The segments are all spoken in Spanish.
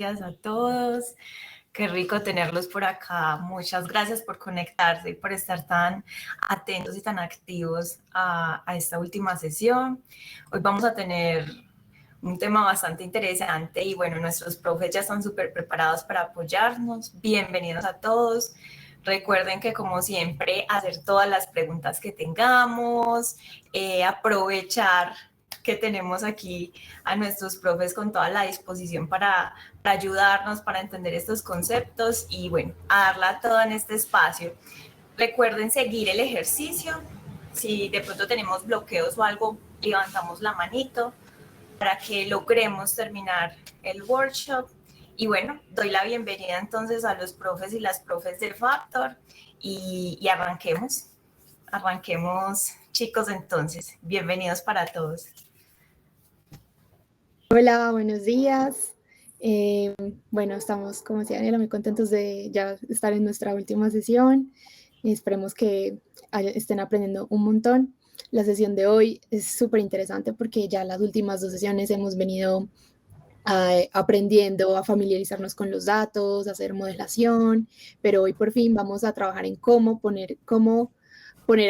Gracias a todos. Qué rico tenerlos por acá. Muchas gracias por conectarse y por estar tan atentos y tan activos a esta última sesión. Hoy vamos a tener un tema bastante interesante y bueno, nuestros profes ya están súper preparados para apoyarnos. Bienvenidos a todos. Recuerden que como siempre hacer todas las preguntas que tengamos, aprovechar que tenemos aquí a nuestros profes con toda la disposición para ayudarnos, para entender estos conceptos y bueno, a darla toda en este espacio. Recuerden seguir el ejercicio. Si de pronto tenemos bloqueos o algo, levantamos la manito para que logremos terminar el workshop. Y bueno, doy la bienvenida entonces a los profes y las profes del Factor y arranquemos. Arranquemos, chicos, entonces. Bienvenidos para todos. Hola, buenos días. Bueno, estamos, como decía Daniela, muy contentos de ya estar en nuestra última sesión. Esperemos que estén aprendiendo un montón. La sesión de hoy es súper interesante porque ya las últimas 2 sesiones hemos venido aprendiendo a familiarizarnos con los datos, a hacer modelación, pero hoy por fin vamos a trabajar en cómo poner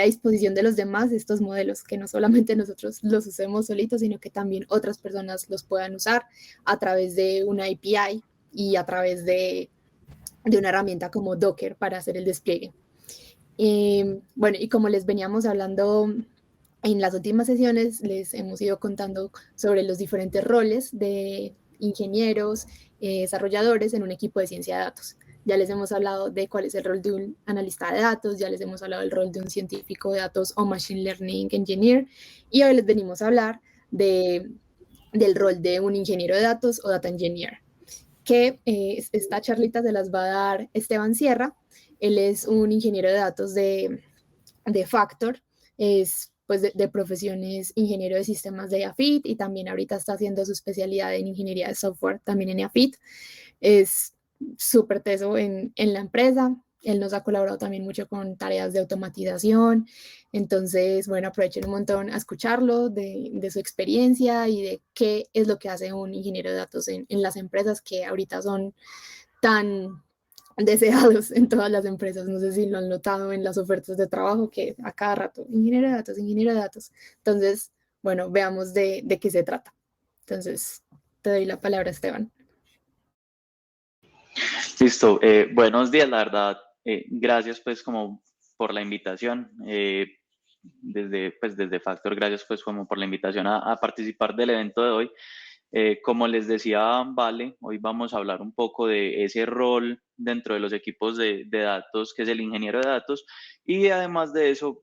a disposición de los demás estos modelos, que no solamente nosotros los usemos solitos, sino que también otras personas los puedan usar a través de una API y a través de una herramienta como Docker para hacer el despliegue. Bueno, y como les veníamos hablando en las últimas sesiones, les hemos ido contando sobre los diferentes roles de ingenieros, desarrolladores en un equipo de ciencia de datos. Ya les hemos hablado de cuál es el rol de un analista de datos, ya les hemos hablado del rol de un científico de datos o machine learning engineer, y hoy les venimos a hablar del rol de un ingeniero de datos o data engineer, que esta charlita se las va a dar Esteban Sierra. Él es un ingeniero de datos de Factor, es pues de profesiones ingeniero de sistemas de EAFIT y también ahorita está haciendo su especialidad en ingeniería de software también en EAFIT. Es súper teso en la empresa. Él nos ha colaborado también mucho con tareas de automatización. Entonces, bueno, aprovechen un montón a escucharlo de su experiencia y de qué es lo que hace un ingeniero de datos en las empresas que ahorita son tan deseados en todas las empresas. No sé si lo han notado en las ofertas de trabajo, que a cada rato, ingeniero de datos, ingeniero de datos. Entonces, bueno, veamos de qué se trata. Entonces, te doy la palabra, Esteban. Listo, buenos días, la verdad, gracias pues como por la invitación, desde Factor, gracias pues como por la invitación a participar del evento de hoy. Como les decía Vale, hoy vamos a hablar un poco de ese rol dentro de los equipos de datos, que es el ingeniero de datos, y además de eso,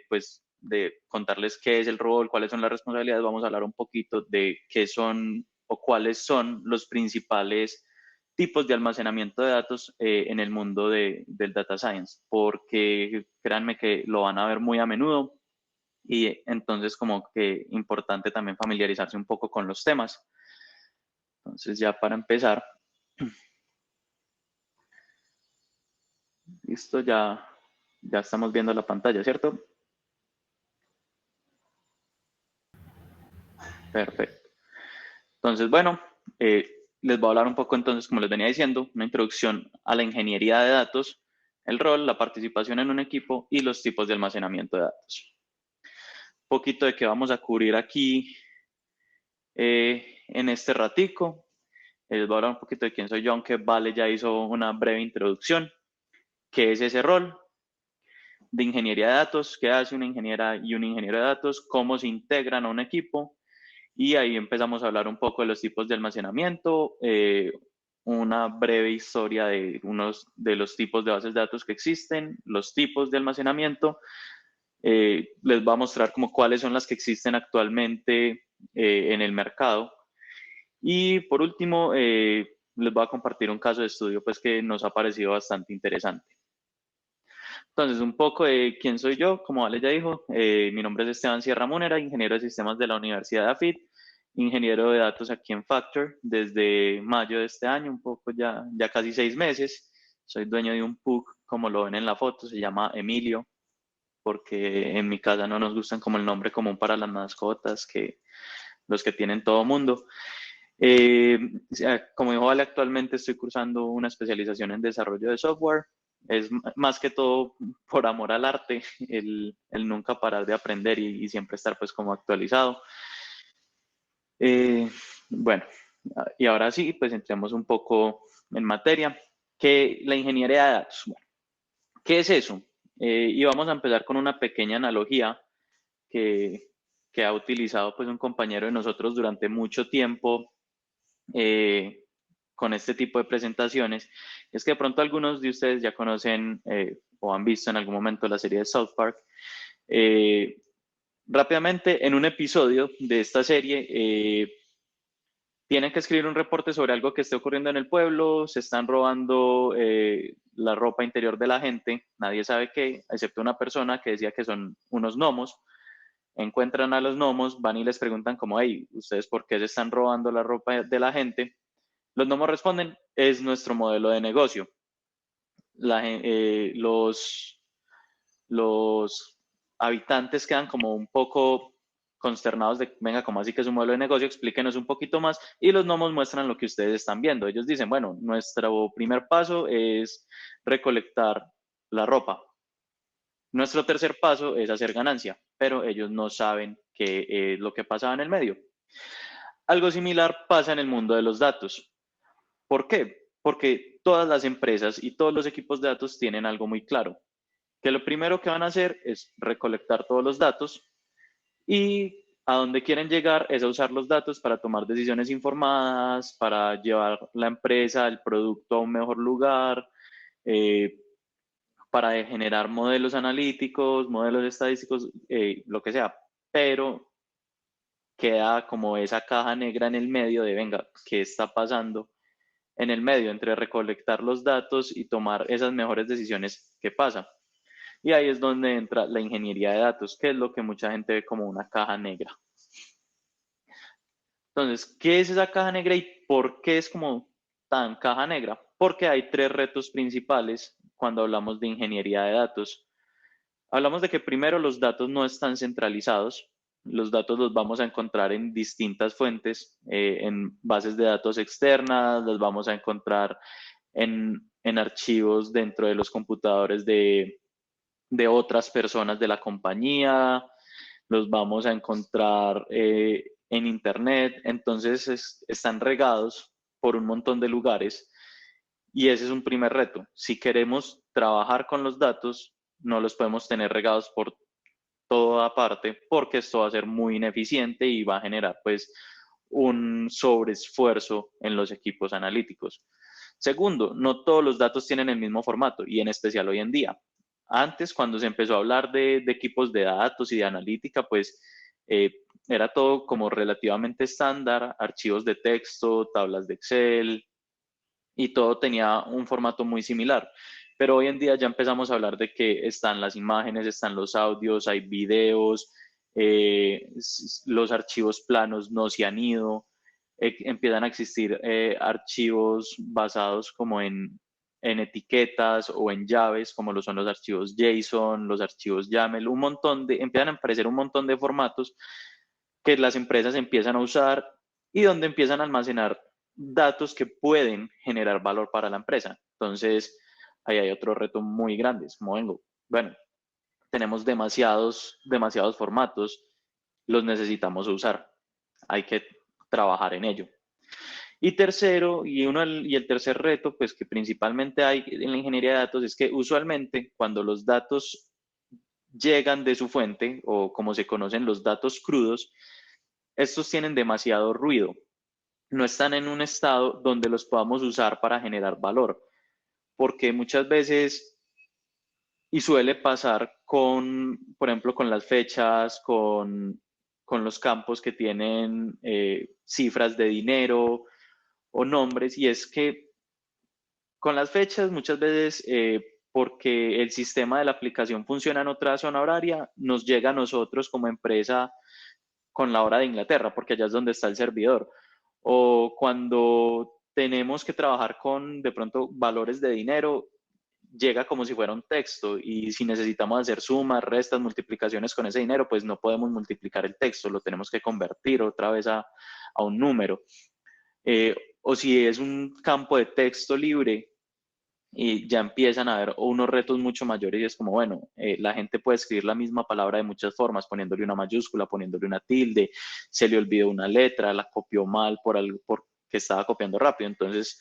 pues de contarles qué es el rol, cuáles son las responsabilidades, vamos a hablar un poquito de qué son o cuáles son los principales tipos de almacenamiento de datos en el mundo del data science, porque créanme que lo van a ver muy a menudo y entonces como que importante también familiarizarse un poco con los temas. Entonces ya para empezar, listo, ya estamos viendo la pantalla, ¿cierto? Perfecto. Entonces, bueno, les voy a hablar un poco entonces, como les venía diciendo, una introducción a la ingeniería de datos, el rol, la participación en un equipo y los tipos de almacenamiento de datos. Un poquito de qué vamos a cubrir aquí en este ratico. Les voy a hablar un poquito de quién soy yo, aunque Vale ya hizo una breve introducción. ¿Qué es ese rol de ingeniería de datos? ¿Qué hace una ingeniera y un ingeniero de datos? ¿Cómo se integran a un equipo? Y ahí empezamos a hablar un poco de los tipos de almacenamiento, una breve historia de unos de los tipos de bases de datos que existen, los tipos de almacenamiento. Les voy a mostrar como cuáles son las que existen actualmente en el mercado. Y por último, les voy a compartir un caso de estudio pues, que nos ha parecido bastante interesante. Entonces, un poco de quién soy yo, como Vale ya dijo, mi nombre es Esteban Sierra Múnera, ingeniero de sistemas de la Universidad de AFIT, ingeniero de datos aquí en Factor desde mayo de este año, un poco ya casi 6 meses. Soy dueño de un pug, como lo ven en la foto, se llama Emilio, porque en mi casa no nos gustan como el nombre común para las mascotas, que los que tienen todo mundo. Como dijo Vale, actualmente estoy cursando una especialización en desarrollo de software. Es más que todo por amor al arte, el nunca parar de aprender y siempre estar pues como actualizado. Bueno, y ahora sí, pues entremos un poco en materia. ¿Qué la ingeniería de datos? Bueno, ¿qué es eso? Y vamos a empezar con una pequeña analogía que, que ha utilizado pues un compañero de nosotros durante mucho tiempo con este tipo de presentaciones. Es que de pronto algunos de ustedes ya conocen o han visto en algún momento la serie de South Park. Rápidamente, en un episodio de esta serie, tienen que escribir un reporte sobre algo que esté ocurriendo en el pueblo, se están robando la ropa interior de la gente, nadie sabe qué, excepto una persona que decía que son unos gnomos. Encuentran a los gnomos, van y les preguntan como, hey, ¿ustedes por qué se están robando la ropa de la gente? Los gnomos responden, es nuestro modelo de negocio. Los habitantes quedan como un poco consternados de, venga, ¿cómo así que es un modelo de negocio? Explíquenos un poquito más. Y los gnomos muestran lo que ustedes están viendo. Ellos dicen, bueno, nuestro primer paso es recolectar la ropa. Nuestro tercer paso es hacer ganancia, pero ellos no saben qué es lo que pasaba en el medio. Algo similar pasa en el mundo de los datos. ¿Por qué? Porque todas las empresas y todos los equipos de datos tienen algo muy claro, que lo primero que van a hacer es recolectar todos los datos y a donde quieren llegar es a usar los datos para tomar decisiones informadas, para llevar la empresa, el producto a un mejor lugar, para generar modelos analíticos, modelos estadísticos, lo que sea, pero queda como esa caja negra en el medio de, venga, ¿qué está pasando en el medio entre recolectar los datos y tomar esas mejores decisiones? ¿Qué pasa? Y ahí es donde entra la ingeniería de datos, que es lo que mucha gente ve como una caja negra. Entonces, ¿qué es esa caja negra y por qué es como tan caja negra? Porque hay tres retos principales cuando hablamos de ingeniería de datos. Hablamos de que primero los datos no están centralizados, los datos los vamos a encontrar en distintas fuentes, en bases de datos externas, los vamos a encontrar en archivos dentro de los computadores de otras personas de la compañía, los vamos a encontrar en Internet, entonces están regados por un montón de lugares y ese es un primer reto. Si queremos trabajar con los datos, no los podemos tener regados por toda parte porque esto va a ser muy ineficiente y va a generar pues un sobreesfuerzo en los equipos analíticos. Segundo, no todos los datos tienen el mismo formato y en especial hoy en día. Antes, cuando se empezó a hablar de equipos de datos y de analítica, pues era todo como relativamente estándar, archivos de texto, tablas de Excel, y todo tenía un formato muy similar. Pero hoy en día ya empezamos a hablar de que están las imágenes, están los audios, hay videos, los archivos planos no se han ido, empiezan a existir archivos basados como en etiquetas o en llaves, como lo son los archivos JSON, los archivos YAML, empiezan a aparecer un montón de formatos que las empresas empiezan a usar y donde empiezan a almacenar datos que pueden generar valor para la empresa. Entonces, ahí hay otro reto muy grande, como vengo. Bueno, tenemos demasiados formatos, los necesitamos usar. Hay que trabajar en ello. Y tercero, y el tercer reto, pues que principalmente hay en la ingeniería de datos, es que usualmente cuando los datos llegan de su fuente, o como se conocen los datos crudos, estos tienen demasiado ruido. No están en un estado donde los podamos usar para generar valor, porque muchas veces, y suele pasar con, por ejemplo, con las fechas, con los campos que tienen cifras de dinero o nombres, y es que con las fechas muchas veces, porque el sistema de la aplicación funciona en otra zona horaria, nos llega a nosotros como empresa con la hora de Inglaterra, porque allá es donde está el servidor. O cuando tenemos que trabajar con de pronto valores de dinero, llega como si fuera un texto y si necesitamos hacer sumas, restas, multiplicaciones con ese dinero, pues no podemos multiplicar el texto, lo tenemos que convertir otra vez a un número. o si es un campo de texto libre, y ya empiezan a haber unos retos mucho mayores y es como, bueno, la gente puede escribir la misma palabra de muchas formas, poniéndole una mayúscula, poniéndole una tilde, se le olvidó una letra, la copió mal porque estaba copiando rápido. Entonces,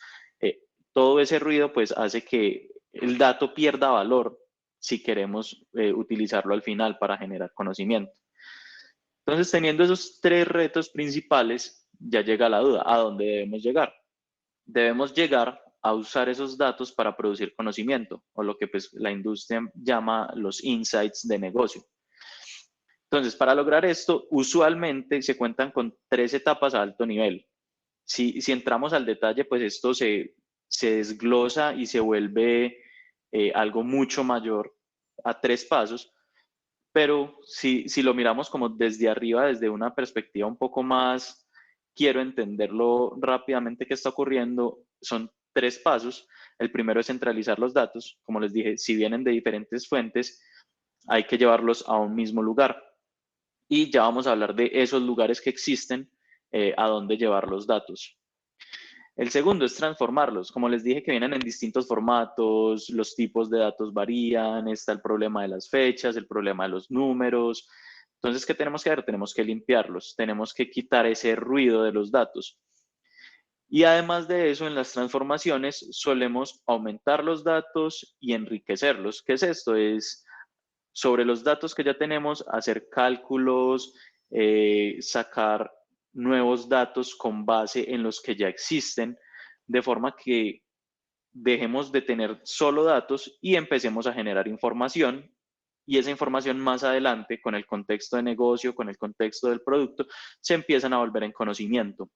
todo ese ruido pues hace que el dato pierda valor si queremos utilizarlo al final para generar conocimiento. Entonces, teniendo esos tres retos principales, ya llega la duda, ¿a dónde debemos llegar? Debemos llegar a usar esos datos para producir conocimiento, o lo que pues, la industria llama los insights de negocio. Entonces, para lograr esto, usualmente se cuentan con 3 etapas a alto nivel. Si entramos al detalle, pues esto se desglosa y se vuelve algo mucho mayor a 3 pasos, pero si lo miramos como desde arriba, desde una perspectiva un poco más, quiero entenderlo rápidamente qué está ocurriendo, son 3 pasos. El primero es centralizar los datos. Como les dije, si vienen de diferentes fuentes, hay que llevarlos a un mismo lugar. Y ya vamos a hablar de esos lugares que existen, a dónde llevar los datos. El segundo es transformarlos. Como les dije que vienen en distintos formatos, los tipos de datos varían, está el problema de las fechas, el problema de los números. Entonces, ¿qué tenemos que hacer? Tenemos que limpiarlos, tenemos que quitar ese ruido de los datos. Y además de eso, en las transformaciones solemos aumentar los datos y enriquecerlos. ¿Qué es esto? Es sobre los datos que ya tenemos, hacer cálculos, sacar nuevos datos con base en los que ya existen, de forma que dejemos de tener solo datos y empecemos a generar información, y esa información más adelante, con el contexto de negocio, con el contexto del producto, se empiezan a volver en conocimiento.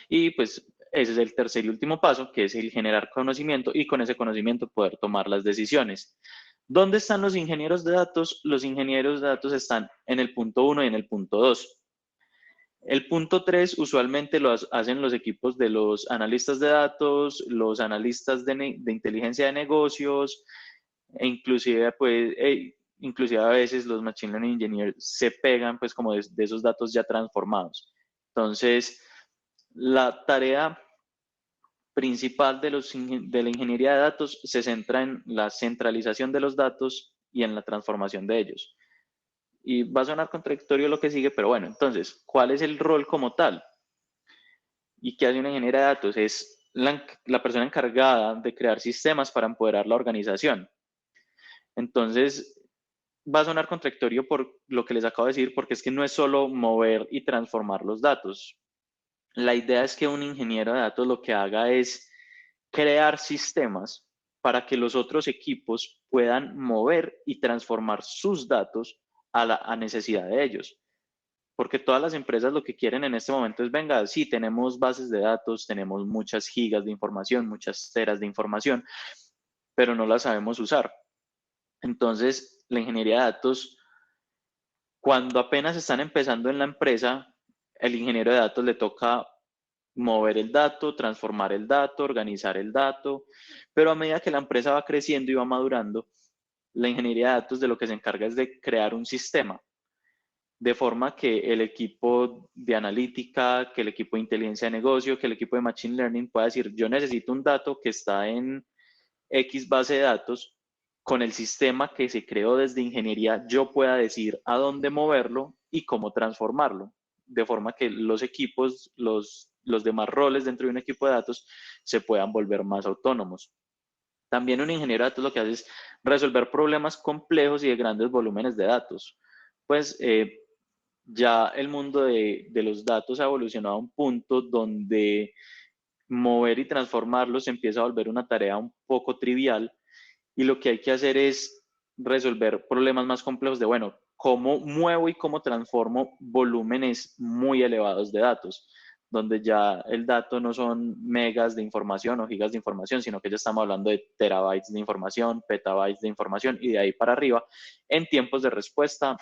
Y pues ese es el tercer y último paso, que es el generar conocimiento y con ese conocimiento poder tomar las decisiones. ¿Dónde están los ingenieros de datos? Los ingenieros de datos están en el punto 1 y en el punto 2. El punto 3 usualmente lo hacen los equipos de los analistas de datos, los analistas de inteligencia de negocios, e inclusive, pues, inclusive a veces los Machine Learning Engineers se pegan pues como de esos datos ya transformados. Entonces, la tarea principal de la ingeniería de datos se centra en la centralización de los datos y en la transformación de ellos. Y va a sonar contradictorio lo que sigue, pero bueno, entonces, ¿cuál es el rol como tal? ¿Y qué hace una ingeniera de datos? Es la persona encargada de crear sistemas para empoderar la organización. Entonces, va a sonar contradictorio por lo que les acabo de decir, porque es que no es solo mover y transformar los datos. La idea es que un ingeniero de datos lo que haga es crear sistemas para que los otros equipos puedan mover y transformar sus datos a necesidad de ellos. Porque todas las empresas lo que quieren en este momento es, venga, sí, tenemos bases de datos, tenemos muchas gigas de información, muchas teras de información, pero no las sabemos usar. Entonces, la ingeniería de datos, cuando apenas están empezando en la empresa, el ingeniero de datos le toca mover el dato, transformar el dato, organizar el dato, pero a medida que la empresa va creciendo y va madurando, la ingeniería de datos de lo que se encarga es de crear un sistema, de forma que el equipo de analítica, que el equipo de inteligencia de negocio, que el equipo de machine learning pueda decir, yo necesito un dato que está en X base de datos, con el sistema que se creó desde ingeniería, yo pueda decir a dónde moverlo y cómo transformarlo, de forma que los equipos, los demás roles dentro de un equipo de datos se puedan volver más autónomos. También un ingeniero de datos lo que hace es resolver problemas complejos y de grandes volúmenes de datos. Pues ya el mundo de los datos ha evolucionado a un punto donde mover y transformarlos empieza a volver una tarea un poco trivial, y lo que hay que hacer es resolver problemas más complejos de, bueno, cómo muevo y cómo transformo volúmenes muy elevados de datos, donde ya el dato no son megas de información o gigas de información, sino que ya estamos hablando de terabytes de información, petabytes de información y de ahí para arriba, en tiempos de respuesta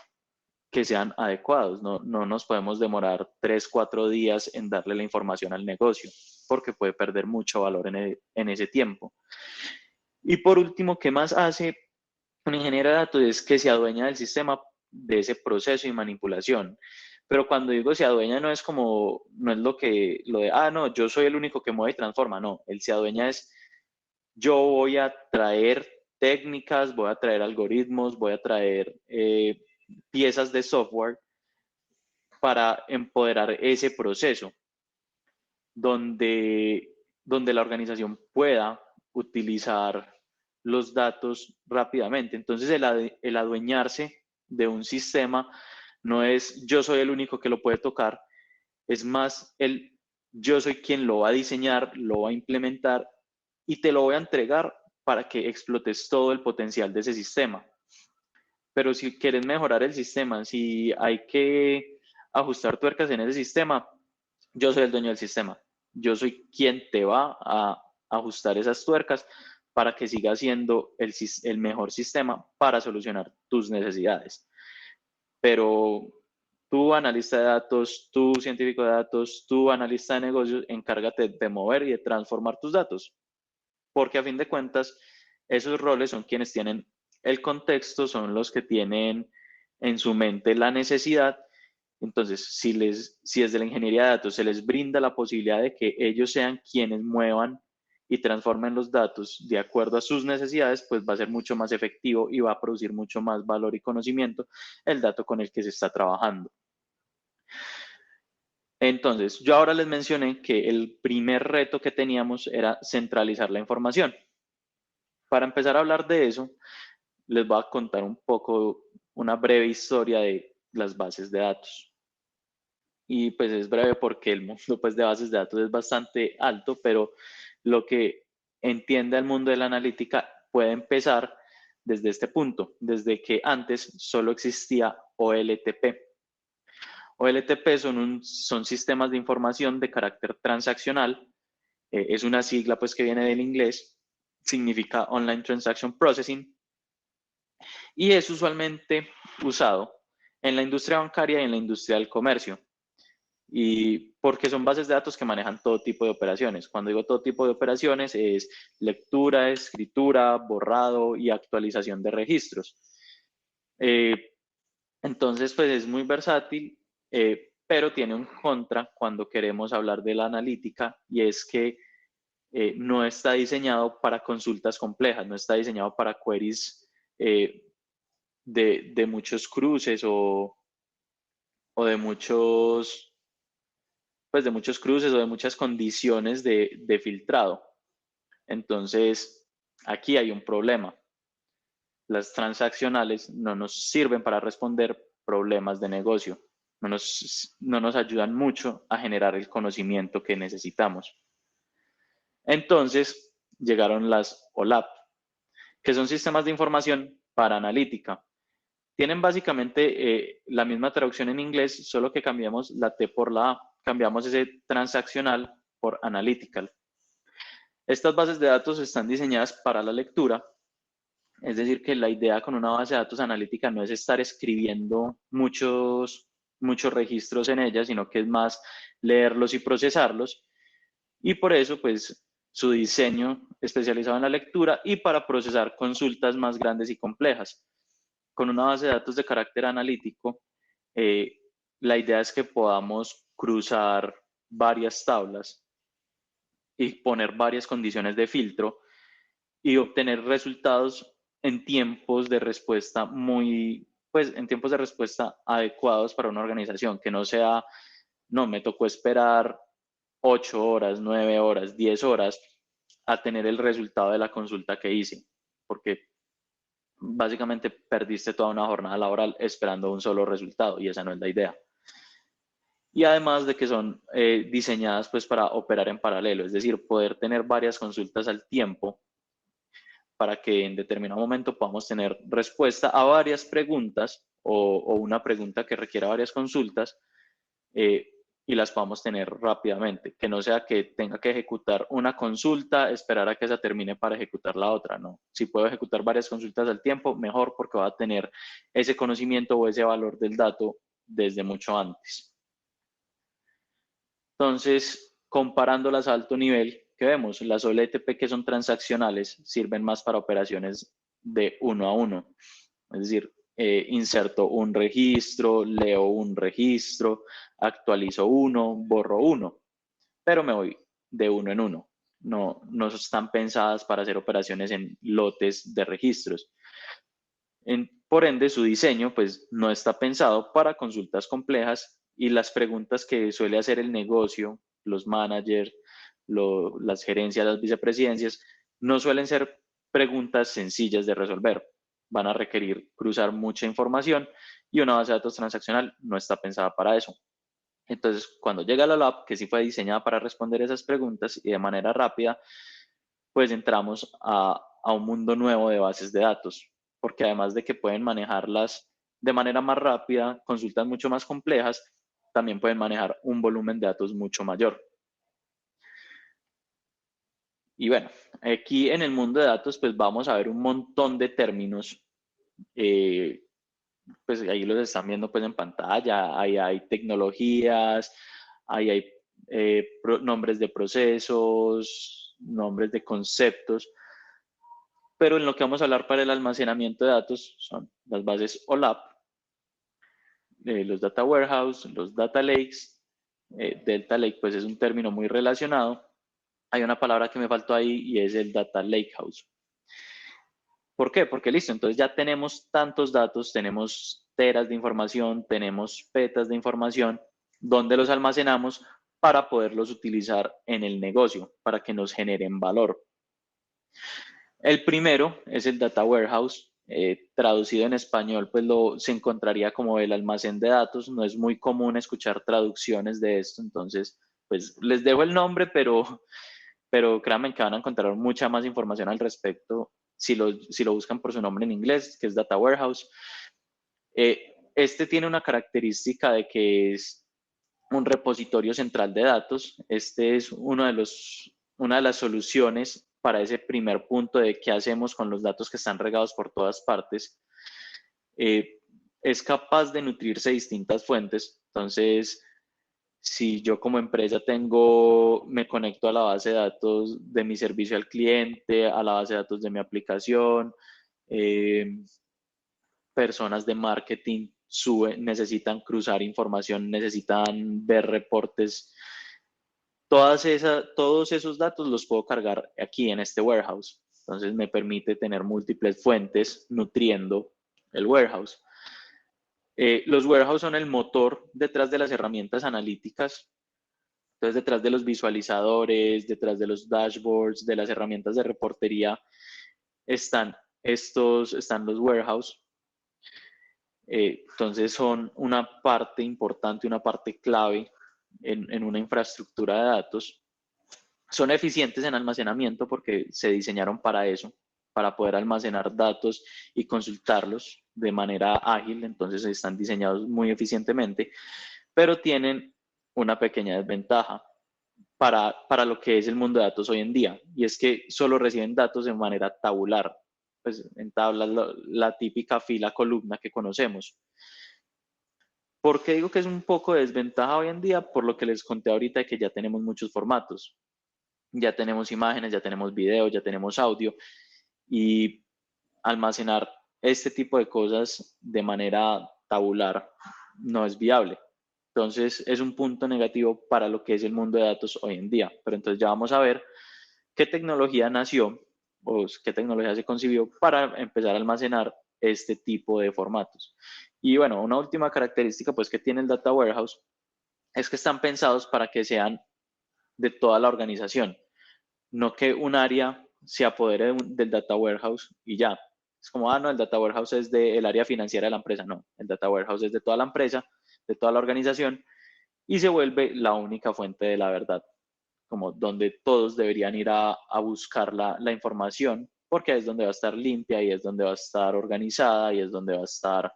que sean adecuados. No nos podemos demorar 3, 4 días en darle la información al negocio, porque puede perder mucho valor en ese tiempo. Y por último, ¿qué más hace un ingeniero de datos? Es que se adueña del sistema, de ese proceso y manipulación. Pero cuando digo se adueña no es como, no es lo de, no, yo soy el único que mueve y transforma, no, el se adueña es, yo voy a traer técnicas, voy a traer algoritmos, voy a traer piezas de software para empoderar ese proceso donde la organización pueda utilizar los datos rápidamente. Entonces, el adueñarse de un sistema no es yo soy el único que lo puede tocar, es más yo soy quien lo va a diseñar, lo va a implementar y te lo voy a entregar para que explotes todo el potencial de ese sistema. Pero si quieres mejorar el sistema, si hay que ajustar tuercas en ese sistema, yo soy el dueño del sistema. Yo soy quien te va a ajustar esas tuercas para que siga siendo el mejor sistema para solucionar tus necesidades. Pero tú, analista de datos, tú, científico de datos, tú, analista de negocios, encárgate de mover y de transformar tus datos. Porque a fin de cuentas, esos roles son quienes tienen el contexto, son los que tienen en su mente la necesidad. Entonces, si desde la ingeniería de datos se les brinda la posibilidad de que ellos sean quienes muevan y transformen los datos de acuerdo a sus necesidades, pues va a ser mucho más efectivo y va a producir mucho más valor y conocimiento el dato con el que se está trabajando. Entonces, yo ahora les mencioné que el primer reto que teníamos era centralizar la información. Para empezar a hablar de eso, les voy a contar un poco, una breve historia de las bases de datos. Y pues es breve porque el mundo pues, de bases de datos es bastante alto, pero lo que entiende el mundo de la analítica puede empezar desde este punto, desde que antes solo existía OLTP. OLTP son sistemas de información de carácter transaccional, es una sigla pues que viene del inglés, significa Online Transaction Processing, y es usualmente usado en la industria bancaria y en la industria del comercio. Y porque son bases de datos que manejan todo tipo de operaciones. Cuando digo todo tipo de operaciones es lectura, escritura, borrado y actualización de registros. Entonces, pues es muy versátil, pero tiene un contra cuando queremos hablar de la analítica y es que no está diseñado para consultas complejas, no está diseñado para queries de muchos cruces o de muchos cruces o de muchas condiciones de filtrado. Entonces, aquí hay un problema. Las transaccionales no nos sirven para responder problemas de negocio. No nos ayudan mucho a generar el conocimiento que necesitamos. Entonces, llegaron las OLAP, que son sistemas de información para analítica. Tienen básicamente la misma traducción en inglés, solo que cambiamos la T por la A. Cambiamos ese transaccional por analytical. Estas bases de datos están diseñadas para la lectura, es decir, que la idea con una base de datos analítica no es estar escribiendo muchos registros en ella, sino que es más leerlos y procesarlos. Y por eso, pues, su diseño especializado en la lectura y para procesar consultas más grandes y complejas. Con una base de datos de carácter analítico, la idea es que podamos cruzar varias tablas y poner varias condiciones de filtro y obtener resultados en tiempos de respuesta en tiempos de respuesta adecuados para una organización, que no sea, no, me tocó esperar 8 horas, 9 horas, 10 horas a tener el resultado de la consulta que hice, porque básicamente perdiste toda una jornada laboral esperando un solo resultado y esa no es la idea. Y además de que son diseñadas pues para operar en paralelo, es decir, poder tener varias consultas al tiempo para que en determinado momento podamos tener respuesta a varias preguntas o una pregunta que requiera varias consultas y las podamos tener rápidamente, que no sea que tenga que ejecutar una consulta, esperar a que esa termine para ejecutar la otra, no. Si puedo ejecutar varias consultas al tiempo, mejor, porque va a tener ese conocimiento o ese valor del dato desde mucho antes. Entonces, comparándolas a alto nivel, ¿qué vemos? Las OLTP que son transaccionales sirven más para operaciones de 1 a 1. Es decir, inserto un registro, leo un registro, actualizo uno, borro uno, pero me voy de uno en uno. No están pensadas para hacer operaciones en lotes de registros. Por ende, su diseño pues, no está pensado para consultas complejas y las preguntas que suele hacer el negocio, los managers, las gerencias, las vicepresidencias, no suelen ser preguntas sencillas de resolver. Van a requerir cruzar mucha información y una base de datos transaccional no está pensada para eso. Entonces, cuando llega la LAB, que sí fue diseñada para responder esas preguntas y de manera rápida, pues entramos a un mundo nuevo de bases de datos, porque además de que pueden manejarlas de manera más rápida, consultas mucho más complejas, también pueden manejar un volumen de datos mucho mayor. Y bueno, aquí en el mundo de datos, pues vamos a ver un montón de términos, pues ahí los están viendo pues en pantalla, ahí hay tecnologías, ahí hay nombres de procesos, nombres de conceptos, pero en lo que vamos a hablar para el almacenamiento de datos son las bases OLAP, los data warehouse, los data lakes. Delta lake pues es un término muy relacionado. Hay una palabra que me faltó ahí y es el data lakehouse. ¿Por qué? Porque listo, entonces ya tenemos tantos datos, tenemos teras de información, tenemos petas de información, donde los almacenamos para poderlos utilizar en el negocio, para que nos generen valor. El primero es el data warehouse, traducido en español, pues se encontraría como el almacén de datos. No es muy común escuchar traducciones de esto, entonces, pues les dejo el nombre, pero créanme que van a encontrar mucha más información al respecto si lo buscan por su nombre en inglés, que es data warehouse. Este tiene una característica de que es un repositorio central de datos. Este es una de las soluciones para ese primer punto de qué hacemos con los datos que están regados por todas partes. Es capaz de nutrirse de distintas fuentes. Entonces, si yo como empresa me conecto a la base de datos de mi servicio al cliente, a la base de datos de mi aplicación, personas de marketing necesitan cruzar información, necesitan ver reportes. Todos esos datos los puedo cargar aquí en este warehouse. Entonces me permite tener múltiples fuentes nutriendo el warehouse. Los warehouses son el motor detrás de las herramientas analíticas. Entonces, detrás de los visualizadores, detrás de los dashboards, de las herramientas de reportería, están los warehouses. Entonces, son una parte importante, una parte clave en una infraestructura de datos. Son eficientes en almacenamiento porque se diseñaron para eso, para poder almacenar datos y consultarlos de manera ágil. Entonces, están diseñados muy eficientemente, pero tienen una pequeña desventaja para lo que es el mundo de datos hoy en día, y es que solo reciben datos de manera tabular, pues en tablas, la típica fila columna que conocemos. ¿Por qué digo que es un poco de desventaja hoy en día? Por lo que les conté ahorita de que ya tenemos muchos formatos. Ya tenemos imágenes, ya tenemos video, ya tenemos audio, y almacenar este tipo de cosas de manera tabular no es viable. Entonces, es un punto negativo para lo que es el mundo de datos hoy en día. Pero entonces ya vamos a ver qué tecnología nació o qué tecnología se concibió para empezar a almacenar este tipo de formatos. Y bueno, una última característica pues que tiene el Data Warehouse es que están pensados para que sean de toda la organización, no que un área se apodere del Data Warehouse y ya. Es como, no, el Data Warehouse es del área financiera de la empresa. No, el Data Warehouse es de toda la empresa, de toda la organización, y se vuelve la única fuente de la verdad, como donde todos deberían ir a buscar la información, porque es donde va a estar limpia y es donde va a estar organizada y es donde va a estar,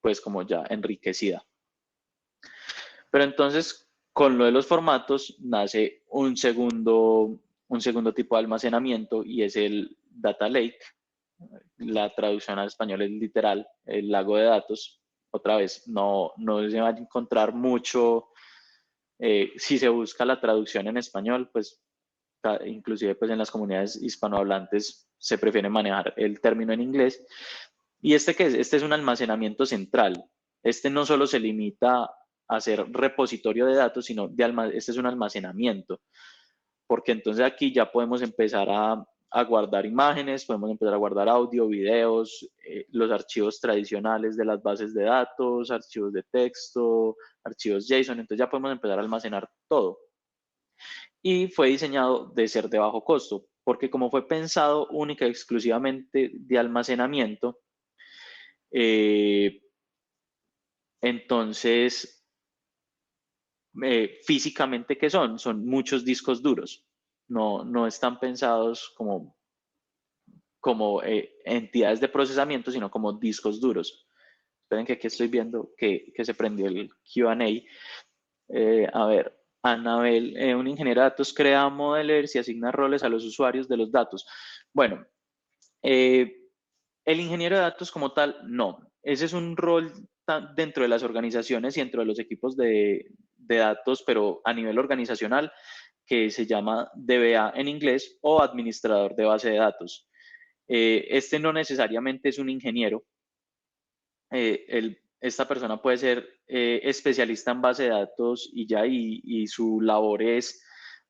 pues como ya enriquecida. Pero entonces, con lo de los formatos, nace un segundo tipo de almacenamiento y es el Data Lake. La traducción al español es literal, el lago de datos. Otra vez, no se va a encontrar mucho. Si se busca la traducción en español, pues inclusive pues en las comunidades hispanohablantes se prefiere manejar el término en inglés, ¿Y este qué es? Este es un almacenamiento central. Este no solo se limita a ser repositorio de datos, sino este es un almacenamiento, porque entonces aquí ya podemos empezar a guardar imágenes, podemos empezar a guardar audio, videos, los archivos tradicionales de las bases de datos, archivos de texto, archivos JSON, entonces ya podemos empezar a almacenar todo. Y fue diseñado de ser de bajo costo, porque como fue pensado única y exclusivamente de almacenamiento, entonces, físicamente, ¿qué son? Son muchos discos duros. No están pensados como entidades de procesamiento, sino como discos duros. Esperen que aquí estoy viendo que se prendió el Q&A. A ver, Anabel, un ingeniero de datos crea modelers y asigna roles a los usuarios de los datos. Bueno, el ingeniero de datos como tal, no. Ese es un rol dentro de las organizaciones y dentro de los equipos de datos, pero a nivel organizacional, que se llama DBA en inglés o administrador de base de datos. Este no necesariamente es un ingeniero. Esta persona puede ser especialista en base de datos y su labor es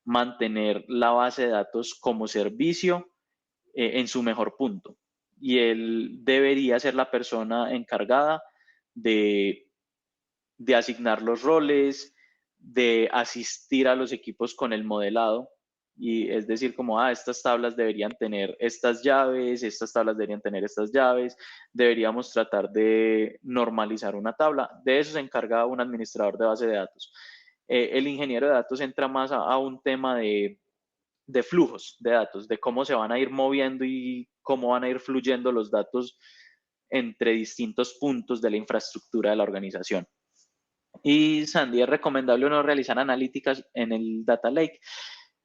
mantener la base de datos como servicio en su mejor punto. Y él debería ser la persona encargada de asignar los roles, de asistir a los equipos con el modelado. Y es decir, como, estas tablas deberían tener estas llaves, estas tablas deberían tener estas llaves, deberíamos tratar de normalizar una tabla. De eso se encarga un administrador de base de datos. El ingeniero de datos entra más a un tema de flujos de datos, de cómo se van a ir moviendo y cómo van a ir fluyendo los datos entre distintos puntos de la infraestructura de la organización. Y Sandy, ¿es recomendable o no realizar analíticas en el Data Lake?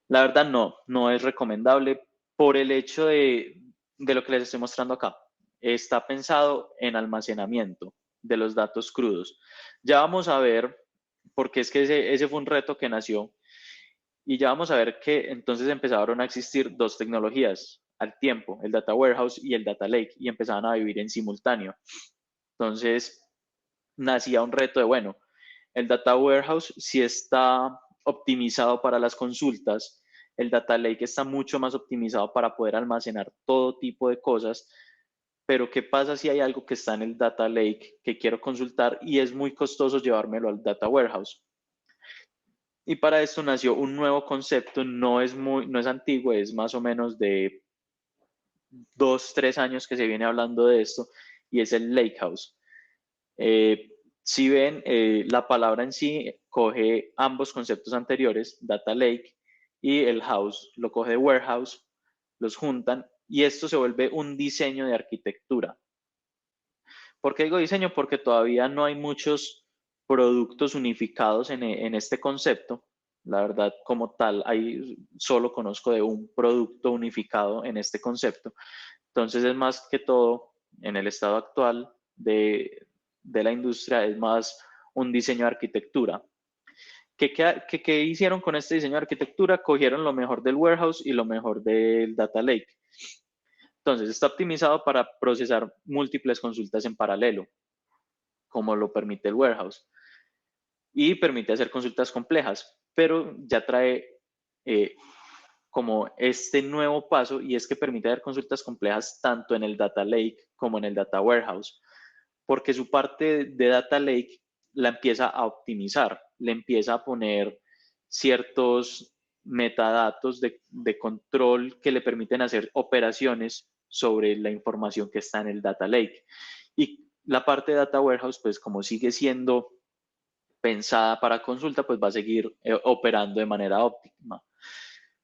La verdad no es recomendable por el hecho de lo que les estoy mostrando acá. Está pensado en almacenamiento de los datos crudos. Ya vamos a ver, porque es que ese fue un reto que nació, y ya vamos a ver que entonces empezaron a existir dos tecnologías al tiempo, el Data Warehouse y el Data Lake, y empezaban a vivir en simultáneo. Entonces nacía un reto de, bueno, el Data Warehouse sí está optimizado para las consultas, el Data Lake está mucho más optimizado para poder almacenar todo tipo de cosas, pero ¿qué pasa si hay algo que está en el Data Lake que quiero consultar y es muy costoso llevármelo al Data Warehouse? Y para esto nació un nuevo concepto, no es antiguo, es más o menos de 2-3 años que se viene hablando de esto, y es el Lakehouse. Si ven, la palabra en sí coge ambos conceptos anteriores, Data Lake y el house, lo coge de warehouse, los juntan y esto se vuelve un diseño de arquitectura. ¿Por qué digo diseño? Porque todavía no hay muchos productos unificados en este concepto. La verdad, como tal, solo conozco de un producto unificado en este concepto. Entonces, es más que todo, en el estado actual de la industria, es más un diseño de arquitectura. ¿Qué hicieron con este diseño de arquitectura? Cogieron lo mejor del warehouse y lo mejor del data lake. Entonces, está optimizado para procesar múltiples consultas en paralelo, como lo permite el warehouse. Y permite hacer consultas complejas, pero ya trae como este nuevo paso, y es que permite hacer consultas complejas tanto en el Data Lake como en el Data Warehouse, porque su parte de Data Lake la empieza a optimizar, le empieza a poner ciertos metadatos de control que le permiten hacer operaciones sobre la información que está en el Data Lake. Y la parte de Data Warehouse, pues como sigue siendo pensada para consulta, pues va a seguir operando de manera óptima.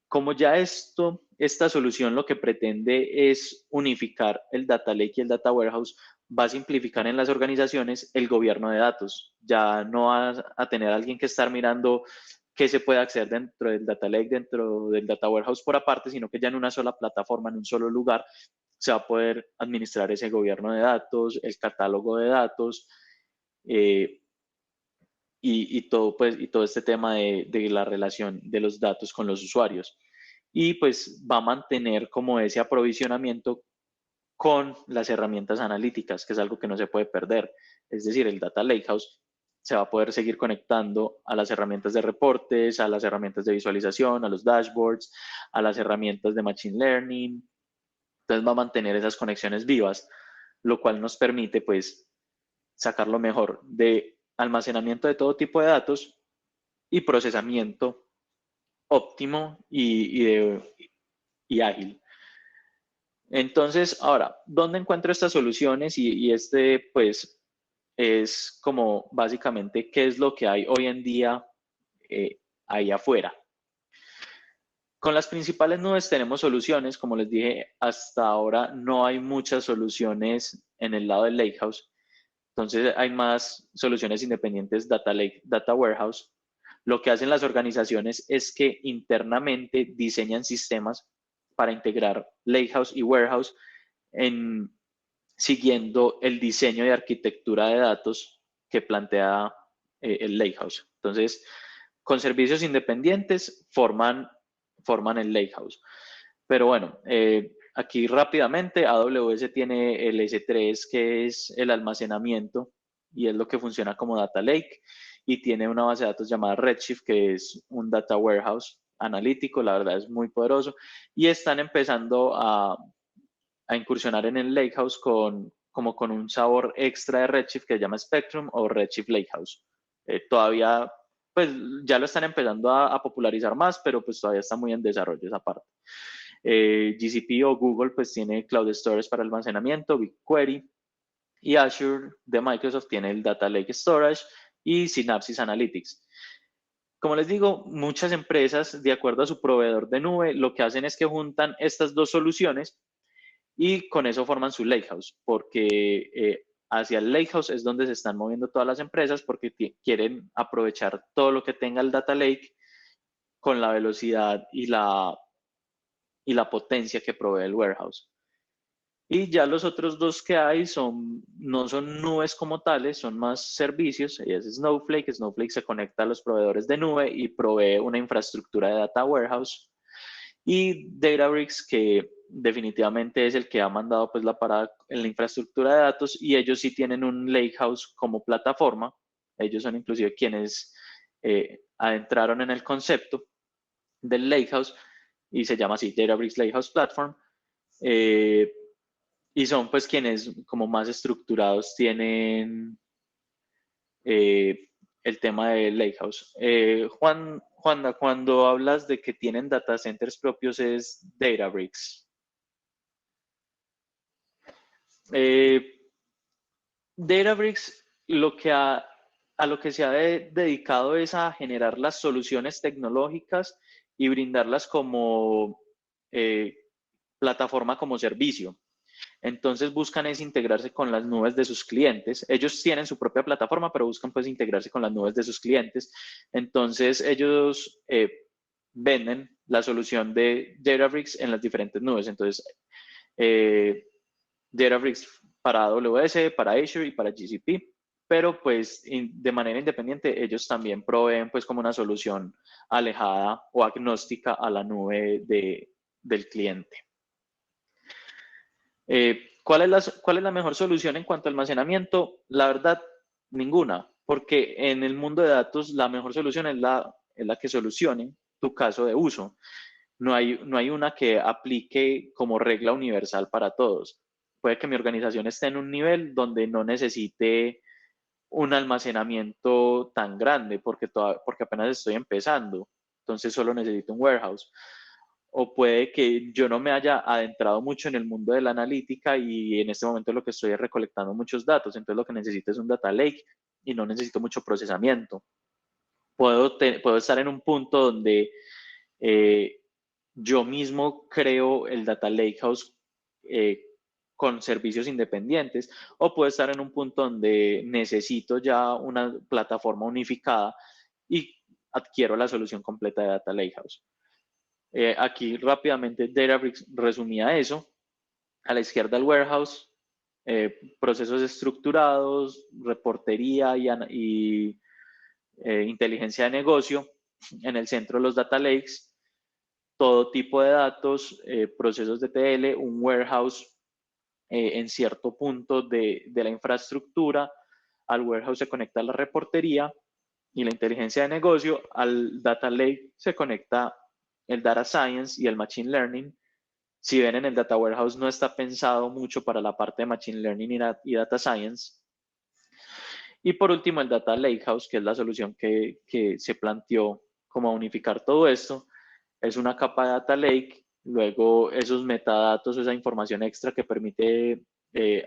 Como ya esta solución lo que pretende es unificar el Data Lake y el Data Warehouse, va a simplificar en las organizaciones el gobierno de datos. Ya no va a tener alguien que estar mirando qué se puede acceder dentro del Data Lake, dentro del Data Warehouse por aparte, sino que ya en una sola plataforma, en un solo lugar, se va a poder administrar ese gobierno de datos, el catálogo de datos, y todo este tema de la relación de los datos con los usuarios. Y pues va a mantener como ese aprovisionamiento con las herramientas analíticas, que es algo que no se puede perder. Es decir, el Data Lakehouse se va a poder seguir conectando a las herramientas de reportes, a las herramientas de visualización, a los dashboards, a las herramientas de Machine Learning. Entonces va a mantener esas conexiones vivas, lo cual nos permite pues sacar lo mejor de almacenamiento de todo tipo de datos y procesamiento óptimo y ágil. Entonces, ahora, ¿dónde encuentro estas soluciones? Y este, pues, es como básicamente qué es lo que hay hoy en día ahí afuera. Con las principales nubes tenemos soluciones, como les dije, hasta ahora no hay muchas soluciones en el lado del Lakehouse. Entonces hay más soluciones independientes, Data Lake, Data Warehouse. Lo que hacen las organizaciones es que internamente diseñan sistemas para integrar Lakehouse y Warehouse siguiendo el diseño de arquitectura de datos que plantea el Lakehouse. Entonces, con servicios independientes forman el Lakehouse. Pero bueno, aquí rápidamente AWS tiene el S3, que es el almacenamiento y es lo que funciona como Data Lake, y tiene una base de datos llamada Redshift, que es un Data Warehouse analítico, la verdad es muy poderoso, y están empezando a incursionar en el Lakehouse como con un sabor extra de Redshift que se llama Spectrum o Redshift Lakehouse. Todavía, pues ya lo están empezando a popularizar más, pero pues todavía está muy en desarrollo esa parte. GCP o Google pues tiene Cloud Storage para almacenamiento, BigQuery, y Azure de Microsoft tiene el Data Lake Storage y Synapse Analytics. Como les digo, muchas empresas, de acuerdo a su proveedor de nube, lo que hacen es que juntan estas dos soluciones y con eso forman su Lakehouse, porque hacia el Lakehouse es donde se están moviendo todas las empresas porque quieren aprovechar todo lo que tenga el Data Lake con la velocidad y la potencia que provee el warehouse. Y ya los otros dos que hay no son nubes como tales, son más servicios. Es Snowflake. Snowflake se conecta a los proveedores de nube y provee una infraestructura de data warehouse. Y Databricks, que definitivamente es el que ha mandado pues la parada en la infraestructura de datos, y ellos sí tienen un Lakehouse como plataforma. Ellos son inclusive quienes adentraron en el concepto del Lakehouse y se llama así Databricks Lakehouse Platform. Y son pues quienes como más estructurados tienen el tema de Lakehouse. Juanda, cuando hablas de que tienen data centers propios es Databricks. Databricks a lo que se ha dedicado es a generar las soluciones tecnológicas y brindarlas como plataforma como servicio. Entonces buscan es integrarse con las nubes de sus clientes. Ellos tienen su propia plataforma, pero buscan pues integrarse con las nubes de sus clientes. Entonces ellos venden la solución de Databricks en las diferentes nubes. Entonces Databricks para AWS, para Azure y para GCP, pero pues de manera independiente ellos también proveen pues como una solución alejada o agnóstica a la nube del cliente. ¿Cuál es la mejor solución en cuanto a almacenamiento? La verdad, ninguna, porque en el mundo de datos la mejor solución es la que solucione tu caso de uso. No hay una que aplique como regla universal para todos. Puede que mi organización esté en un nivel donde no necesite un almacenamiento tan grande porque apenas estoy empezando, entonces solo necesito un warehouse. O puede que yo no me haya adentrado mucho en el mundo de la analítica y en este momento lo que estoy es recolectando muchos datos, entonces lo que necesito es un data lake y no necesito mucho procesamiento. Puedo estar en un punto donde yo mismo creo el data lakehouse con servicios independientes, o puedo estar en un punto donde necesito ya una plataforma unificada y adquiero la solución completa de data lakehouse. Aquí rápidamente Databricks resumía eso. A la izquierda el warehouse, procesos estructurados, reportería y inteligencia de negocio. En el centro los data lakes, todo tipo de datos, procesos de TL, un warehouse en cierto punto de la infraestructura, al warehouse se conecta la reportería y la inteligencia de negocio, al data lake se conecta el data science y el machine learning. Si ven, en el data warehouse no está pensado mucho para la parte de machine learning y data science. Y por último, el data lakehouse, que es la solución que se planteó como unificar todo esto. Es una capa de data lake, luego esos metadatos, esa información extra que permite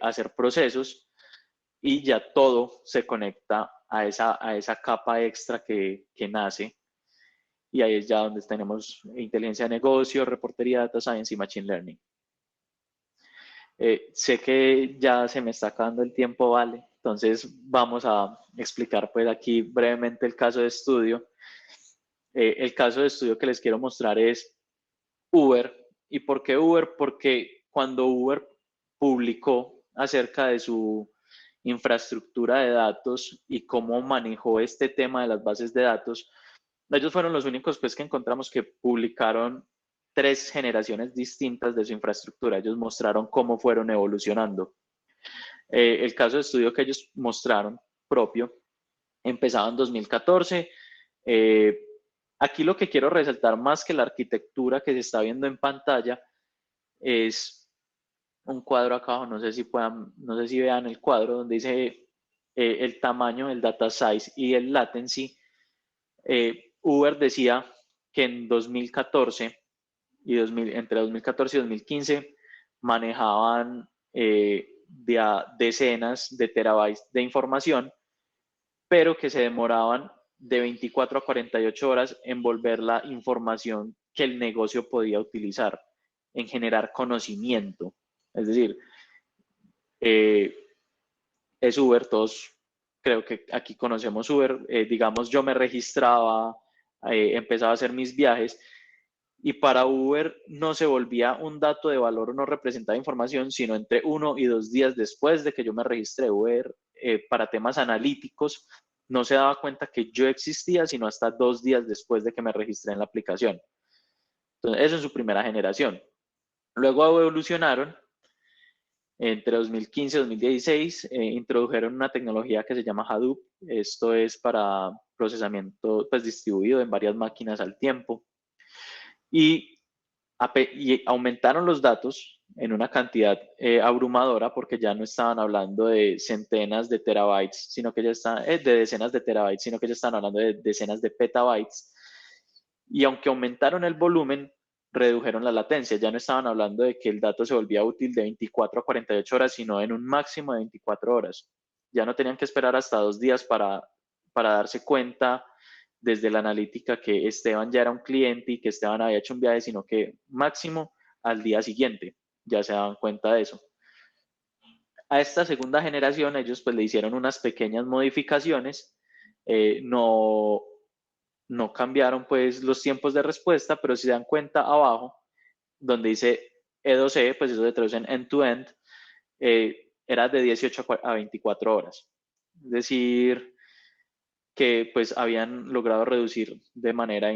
hacer procesos, y ya todo se conecta a esa capa extra que nace. Y ahí es ya donde tenemos inteligencia de negocio, reportería, data science y machine learning. Sé que ya se me está acabando el tiempo, ¿vale? Entonces vamos a explicar pues aquí brevemente el caso de estudio. El caso de estudio que les quiero mostrar es Uber. ¿Y por qué Uber? Porque cuando Uber publicó acerca de su infraestructura de datos y cómo manejó este tema de las bases de datos, ellos fueron los únicos pues que encontramos que publicaron 3 generaciones distintas de su infraestructura. Ellos mostraron cómo fueron evolucionando. El caso de estudio que ellos mostraron propio empezaba en 2014. Aquí lo que quiero resaltar, más que la arquitectura que se está viendo en pantalla, es un cuadro acá abajo, no sé si vean el cuadro donde dice el tamaño, el data size y el latency. Uber decía que en 2014 y entre 2014 y 2015 manejaban decenas de terabytes de información, pero que se demoraban de 24 a 48 horas en volver la información que el negocio podía utilizar, en generar conocimiento. Es decir, es Uber, todos creo que aquí conocemos Uber. Digamos, yo me registraba, empezaba a hacer mis viajes, y para Uber no se volvía un dato de valor o no representaba información, sino entre 1 y 2 días después de que yo me registré. Uber, para temas analíticos, no se daba cuenta que yo existía, sino hasta 2 días después de que me registré en la aplicación. Entonces, eso es su primera generación. Luego evolucionaron. Entre 2015 y 2016 introdujeron una tecnología que se llama Hadoop. Esto es para procesamiento pues, distribuido en varias máquinas al tiempo. Y aumentaron los datos en una cantidad abrumadora, porque ya no estaban hablando de centenas de terabytes, sino que ya están de decenas de terabytes, sino que ya estaban hablando de decenas de petabytes. Y aunque aumentaron el volumen, redujeron la latencia. Ya no estaban hablando de que el dato se volvía útil de 24 a 48 horas, sino en un máximo de 24 horas. Ya no tenían que esperar hasta 2 días para darse cuenta desde la analítica que Esteban ya era un cliente y que Esteban había hecho un viaje, sino que máximo al día siguiente ya se daban cuenta de eso. A esta segunda generación ellos pues le hicieron unas pequeñas modificaciones. No cambiaron pues los tiempos de respuesta, pero si se dan cuenta abajo, donde dice E2E, pues eso se traduce en end-to-end, era de 18 a 24 horas. Es decir, que pues habían logrado reducir de manera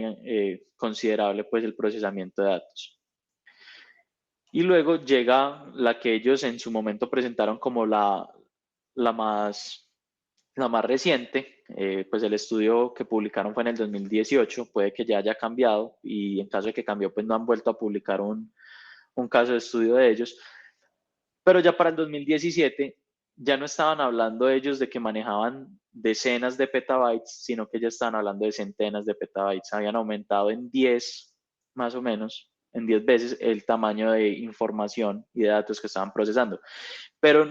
considerable pues el procesamiento de datos. Y luego llega la que ellos en su momento presentaron como la más reciente. Pues el estudio que publicaron fue en el 2018, puede que ya haya cambiado, y en caso de que cambió, pues no han vuelto a publicar un caso de estudio de ellos. Pero ya para el 2017 ya no estaban hablando ellos de que manejaban decenas de petabytes, sino que ya estaban hablando de centenas de petabytes. Habían aumentado en 10, más o menos, en 10 veces el tamaño de información y de datos que estaban procesando. Pero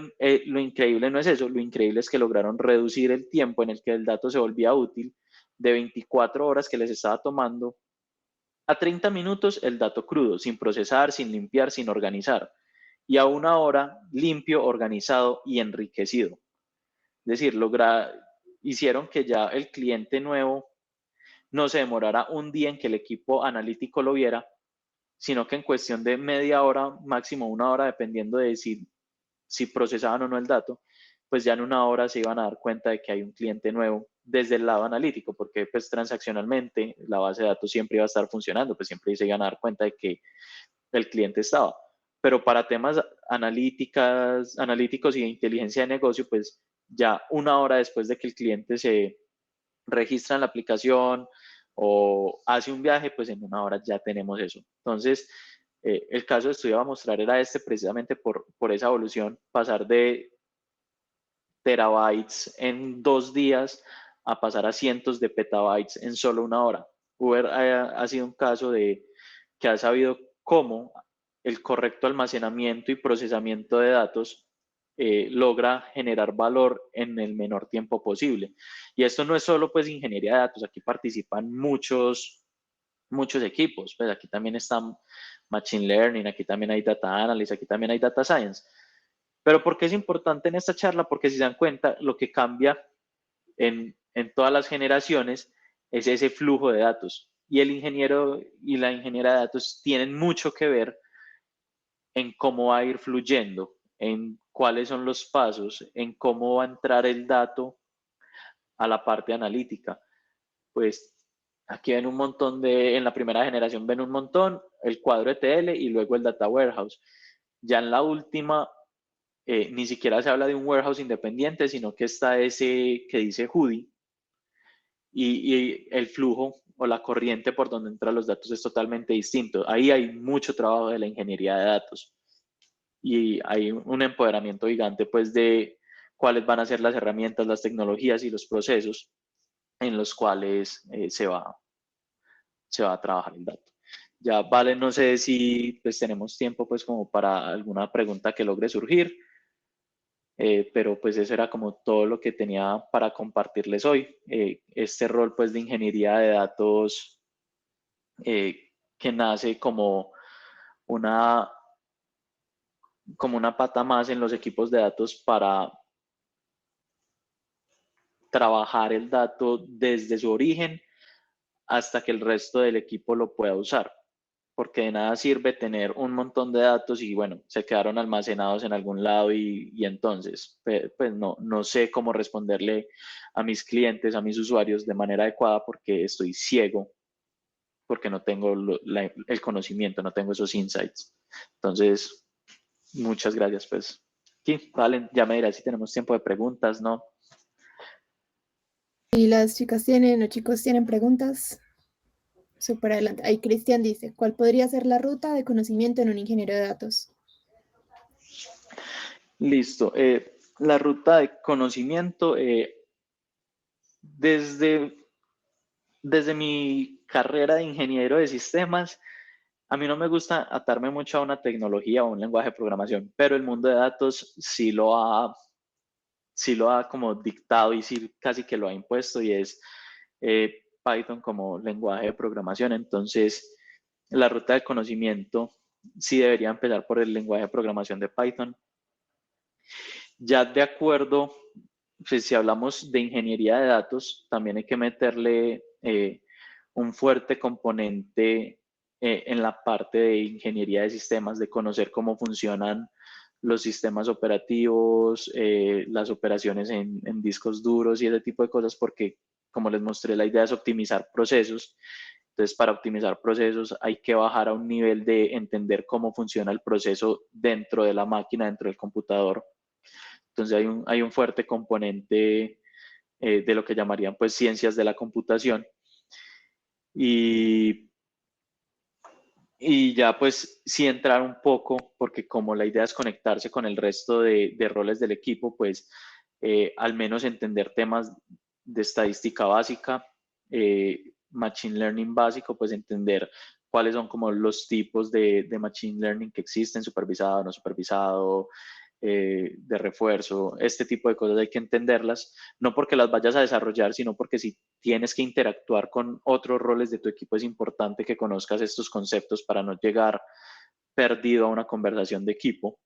lo increíble no es eso, lo increíble es que lograron reducir el tiempo en el que el dato se volvía útil de 24 horas que les estaba tomando a 30 minutos el dato crudo, sin procesar, sin limpiar, sin organizar, y a 1 hora limpio, organizado y enriquecido. Es decir, hicieron que ya el cliente nuevo no se demorara un día en que el equipo analítico lo viera, sino que en cuestión de media hora, máximo 1 hora, dependiendo de si procesaban o no el dato, pues ya en 1 hora se iban a dar cuenta de que hay un cliente nuevo desde el lado analítico, porque pues transaccionalmente la base de datos siempre iba a estar funcionando, pues siempre se iban a dar cuenta de que el cliente estaba. pero para temas analíticos y de inteligencia de negocio, pues ya 1 hora después de que el cliente se registra en la aplicación o hace un viaje, pues en 1 hora ya tenemos eso. Entonces, el caso de estudio a mostrar era precisamente por esa evolución, pasar de terabytes en 2 días a pasar a cientos de petabytes en solo 1 hora. Uber ha sido un caso de que ha sabido cómo el correcto almacenamiento y procesamiento de datos logra generar valor en el menor tiempo posible. Y esto no es solo pues ingeniería de datos, aquí participan muchos equipos, pues aquí también está Machine Learning, aquí también hay Data Analysis, aquí también hay Data Science. Pero ¿por qué es importante en esta charla? Porque si se dan cuenta, lo que cambia en todas las generaciones es ese flujo de datos. Y el ingeniero y la ingeniera de datos tienen mucho que ver en cómo va a ir fluyendo, en cuáles son los pasos, en cómo va a entrar el dato a la parte analítica. Pues aquí ven un montón en la primera generación ven un montón, el cuadro ETL y luego el Data Warehouse. Ya en la última, ni siquiera se habla de un warehouse independiente, sino que está ese que dice Hoodie y el flujo o la corriente por donde entran los datos es totalmente distinto. Ahí hay mucho trabajo de la ingeniería de datos y hay un empoderamiento gigante pues de cuáles van a ser las herramientas, las tecnologías y los procesos en los cuales se va a trabajar el dato. Ya, vale, no sé si pues tenemos tiempo pues como para alguna pregunta que logre surgir, pero pues eso era como todo lo que tenía para compartirles hoy. Este rol pues de ingeniería de datos que nace como una pata más en los equipos de datos para trabajar el dato desde su origen hasta que el resto del equipo lo pueda usar. Porque de nada sirve tener un montón de datos y bueno, se quedaron almacenados en algún lado y entonces, pues no sé cómo responderle a mis clientes, a mis usuarios de manera adecuada porque estoy ciego, porque no tengo el conocimiento, no tengo esos insights. Entonces, muchas gracias, pues. Sí, vale, ya me dirás si tenemos tiempo de preguntas, ¿no? Y las chicas tienen, los chicos tienen preguntas. Súper adelante. Ahí Cristian dice, ¿cuál podría ser la ruta de conocimiento en un ingeniero de datos? Listo. La ruta de conocimiento, desde mi carrera de ingeniero de sistemas, a mí no me gusta atarme mucho a una tecnología o un lenguaje de programación, pero el mundo de datos sí lo ha como dictado y sí casi que lo ha impuesto y es Python como lenguaje de programación. Entonces, la ruta de conocimiento sí debería empezar por el lenguaje de programación de Python. Ya de acuerdo, pues si hablamos de ingeniería de datos, también hay que meterle un fuerte componente en la parte de ingeniería de sistemas, de conocer cómo funcionan los sistemas operativos, las operaciones en discos duros y ese tipo de cosas, porque como les mostré, la idea es optimizar procesos. Entonces, para optimizar procesos hay que bajar a un nivel de entender cómo funciona el proceso dentro de la máquina, dentro del computador. Entonces, hay un fuerte componente de lo que llamarían pues ciencias de la computación. Y ya pues sí entrar un poco, porque como la idea es conectarse con el resto de roles del equipo, pues al menos entender temas de estadística básica, machine learning básico, pues entender cuáles son como los tipos de machine learning que existen, supervisado, no supervisado, de refuerzo, este tipo de cosas hay que entenderlas, no porque las vayas a desarrollar, sino porque si tienes que interactuar con otros roles de tu equipo es importante que conozcas estos conceptos para no llegar perdido a una conversación de equipo.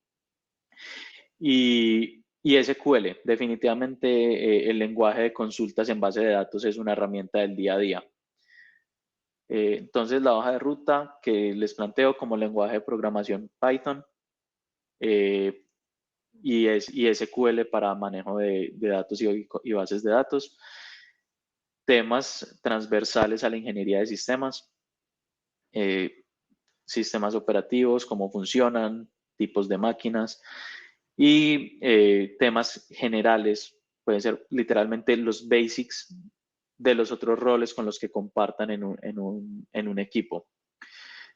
Y SQL, definitivamente el lenguaje de consultas en base de datos es una herramienta del día a día. Entonces la hoja de ruta que les planteo como lenguaje de programación Python, y SQL para manejo de datos y bases de datos. Temas transversales a la ingeniería de sistemas, sistemas operativos, cómo funcionan, tipos de máquinas y temas generales, pueden ser literalmente los basics de los otros roles con los que compartan en un equipo.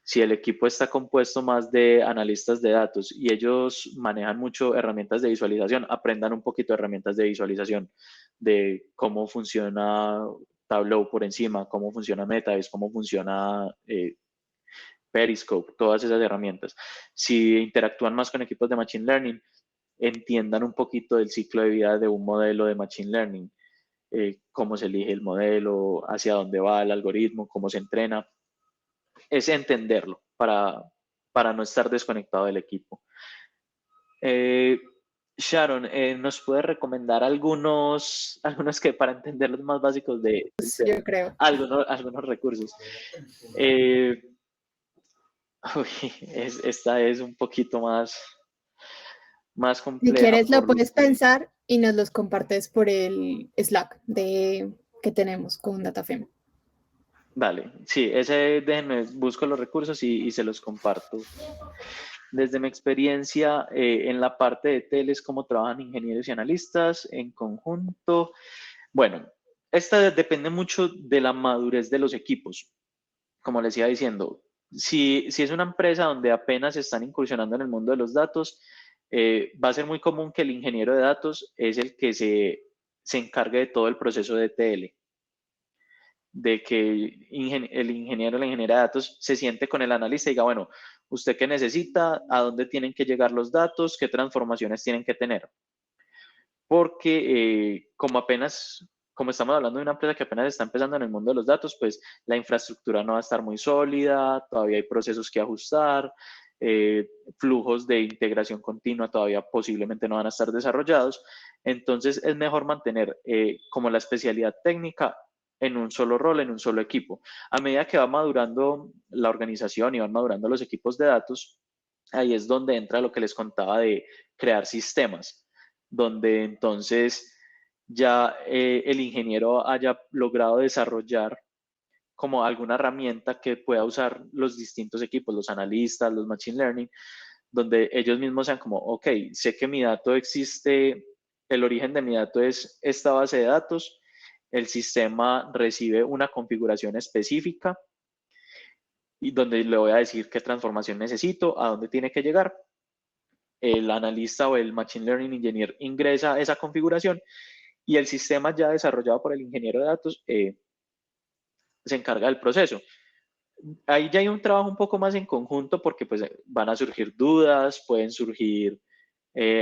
Si el equipo está compuesto más de analistas de datos y ellos manejan mucho herramientas de visualización, aprendan un poquito de herramientas de visualización, de cómo funciona Tableau por encima, cómo funciona Metabase, cómo funciona Periscope, todas esas herramientas. Si interactúan más con equipos de Machine Learning, entiendan un poquito del ciclo de vida de un modelo de Machine Learning, cómo se elige el modelo, hacia dónde va el algoritmo, cómo se entrena. Es entenderlo para no estar desconectado del equipo. Sharon, ¿nos puede recomendar algunos que para entender los más básicos de Yo creo. algunos recursos? Esta es un poquito más compleja. Si quieres, lo puedes pensar y nos los compartes por el Slack que tenemos con DataFem. Vale, sí, déjenme, busco los recursos y se los comparto. Desde mi experiencia en la parte de teles, cómo trabajan ingenieros y analistas en conjunto. Bueno, esta depende mucho de la madurez de los equipos. Como les iba diciendo, si es una empresa donde apenas están incursionando en el mundo de los datos, va a ser muy común que el ingeniero de datos es el que se encargue de todo el proceso de TL. De que el ingeniero o la ingeniera de datos se siente con el analista y diga, bueno, ¿usted qué necesita? ¿A dónde tienen que llegar los datos? ¿Qué transformaciones tienen que tener? Porque como estamos hablando de una empresa que apenas está empezando en el mundo de los datos, pues la infraestructura no va a estar muy sólida, todavía hay procesos que ajustar, flujos de integración continua todavía posiblemente no van a estar desarrollados. Entonces es mejor mantener como la especialidad técnica en un solo rol, en un solo equipo. A medida que va madurando la organización y van madurando los equipos de datos, ahí es donde entra lo que les contaba de crear sistemas, donde entonces ya el ingeniero haya logrado desarrollar como alguna herramienta que pueda usar los distintos equipos, los analistas, los machine learning, donde ellos mismos sean como, ok, sé que mi dato existe, el origen de mi dato es esta base de datos, el sistema recibe una configuración específica y donde le voy a decir qué transformación necesito, a dónde tiene que llegar. El analista o el Machine Learning Engineer ingresa esa configuración y el sistema ya desarrollado por el ingeniero de datos se encarga del proceso. Ahí ya hay un trabajo un poco más en conjunto porque pues van a surgir dudas, pueden surgir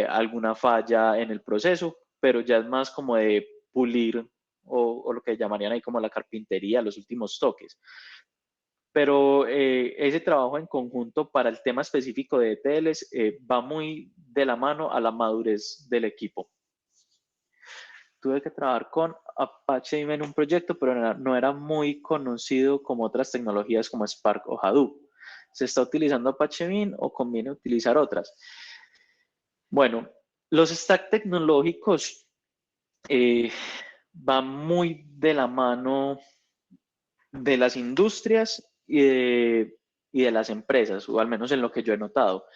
alguna falla en el proceso, pero ya es más como de pulir o lo que llamarían ahí como la carpintería, los últimos toques. Pero ese trabajo en conjunto para el tema específico de ETLs va muy de la mano a la madurez del equipo. Tuve que trabajar con Apache Beam en un proyecto, pero no era muy conocido como otras tecnologías como Spark o Hadoop. ¿Se está utilizando Apache Beam o conviene utilizar otras? Bueno, los stacks tecnológicos van muy de la mano de las industrias y de las empresas, o al menos en lo que yo he notado.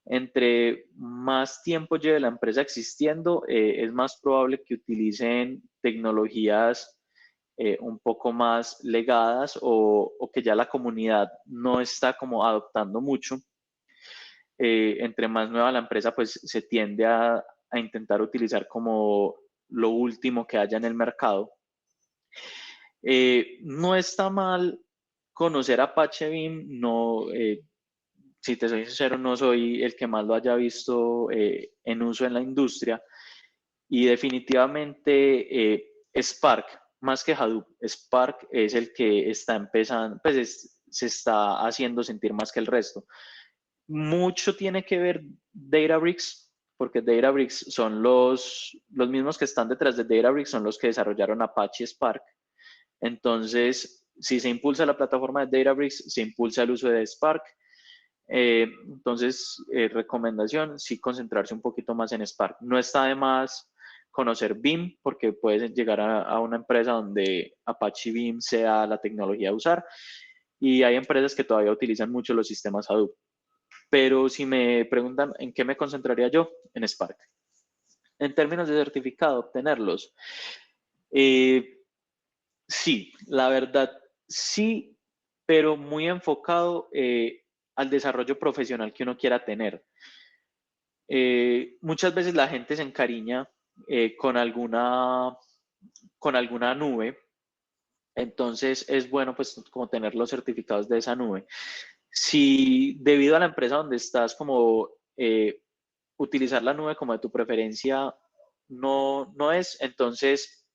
Entre más tiempo lleve la empresa existiendo, es más probable que utilicen tecnologías un poco más legadas o que ya la comunidad no está como adoptando mucho. Entre más nueva la empresa, pues se tiende a intentar utilizar como lo último que haya en el mercado. No está mal conocer Apache Beam, no, si te soy sincero, no soy el que más lo haya visto en uso en la industria. Y definitivamente Spark, más que Hadoop, Spark es el que está empezando, pues se está haciendo sentir más que el resto. Mucho tiene que ver Databricks, porque Databricks son los mismos que están detrás de Databricks, son los que desarrollaron Apache Spark. Entonces, si se impulsa la plataforma de Databricks, se impulsa el uso de Spark. Entonces, recomendación, sí concentrarse un poquito más en Spark. No está de más conocer Beam, porque puedes llegar a una empresa donde Apache Beam sea la tecnología a usar, y hay empresas que todavía utilizan mucho los sistemas Hadoop. pero si me preguntan en qué me concentraría yo, en Spark. En términos de certificado, obtenerlos. Sí, la verdad, sí, pero muy enfocado al desarrollo profesional que uno quiera tener. Muchas veces la gente se encariña con alguna nube, entonces es bueno pues como tener los certificados de esa nube. Si debido a la empresa donde estás como utilizar la nube como de tu preferencia no es, entonces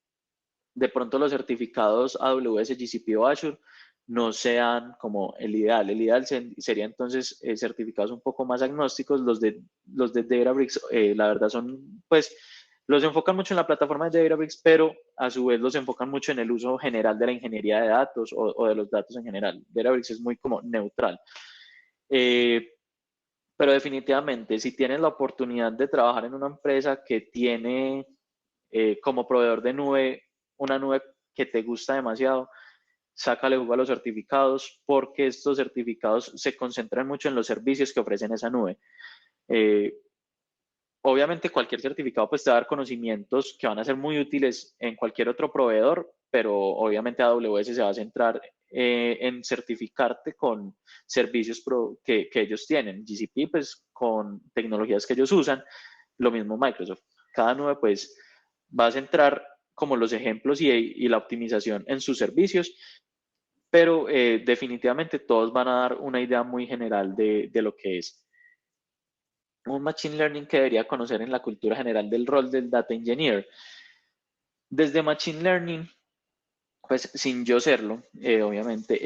de pronto los certificados AWS, GCP o Azure no sean como el ideal. El ideal sería entonces certificados un poco más agnósticos. Los de Databricks, la verdad son, pues, los enfocan mucho en la plataforma de Databricks, pero a su vez los enfocan mucho en el uso general de la ingeniería de datos o de los datos en general. Databricks es muy como neutral. Pero definitivamente, si tienes la oportunidad de trabajar en una empresa que tiene como proveedor de nube, una nube que te gusta demasiado, sácale jugo a los certificados porque estos certificados se concentran mucho en los servicios que ofrecen esa nube. Obviamente cualquier certificado pues te va a dar conocimientos que van a ser muy útiles en cualquier otro proveedor, pero obviamente AWS se va a centrar en certificarte con servicios que ellos tienen. GCP pues con tecnologías que ellos usan, lo mismo Microsoft. Cada nube pues va a centrar como los ejemplos y la optimización en sus servicios, pero definitivamente todos van a dar una idea muy general de lo que es un Machine Learning que debería conocer en la cultura general del rol del Data Engineer. Desde Machine Learning, pues sin yo serlo, obviamente,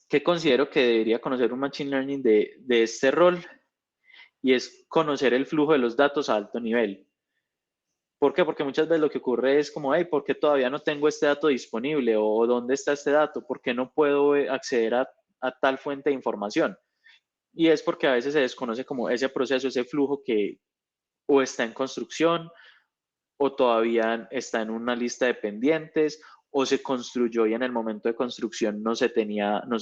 ¿qué considero que debería conocer un Machine Learning de este rol? Y es conocer el flujo de los datos a alto nivel. ¿Por qué? Porque muchas veces lo que ocurre es como, hey, ¿por qué todavía no tengo este dato disponible? ¿O dónde está este dato? ¿Por qué no puedo acceder a tal fuente de información? Y es porque a veces se desconoce como ese proceso, ese flujo que o está en construcción o todavía está en una lista de pendientes o se construyó y en el momento de construcción no se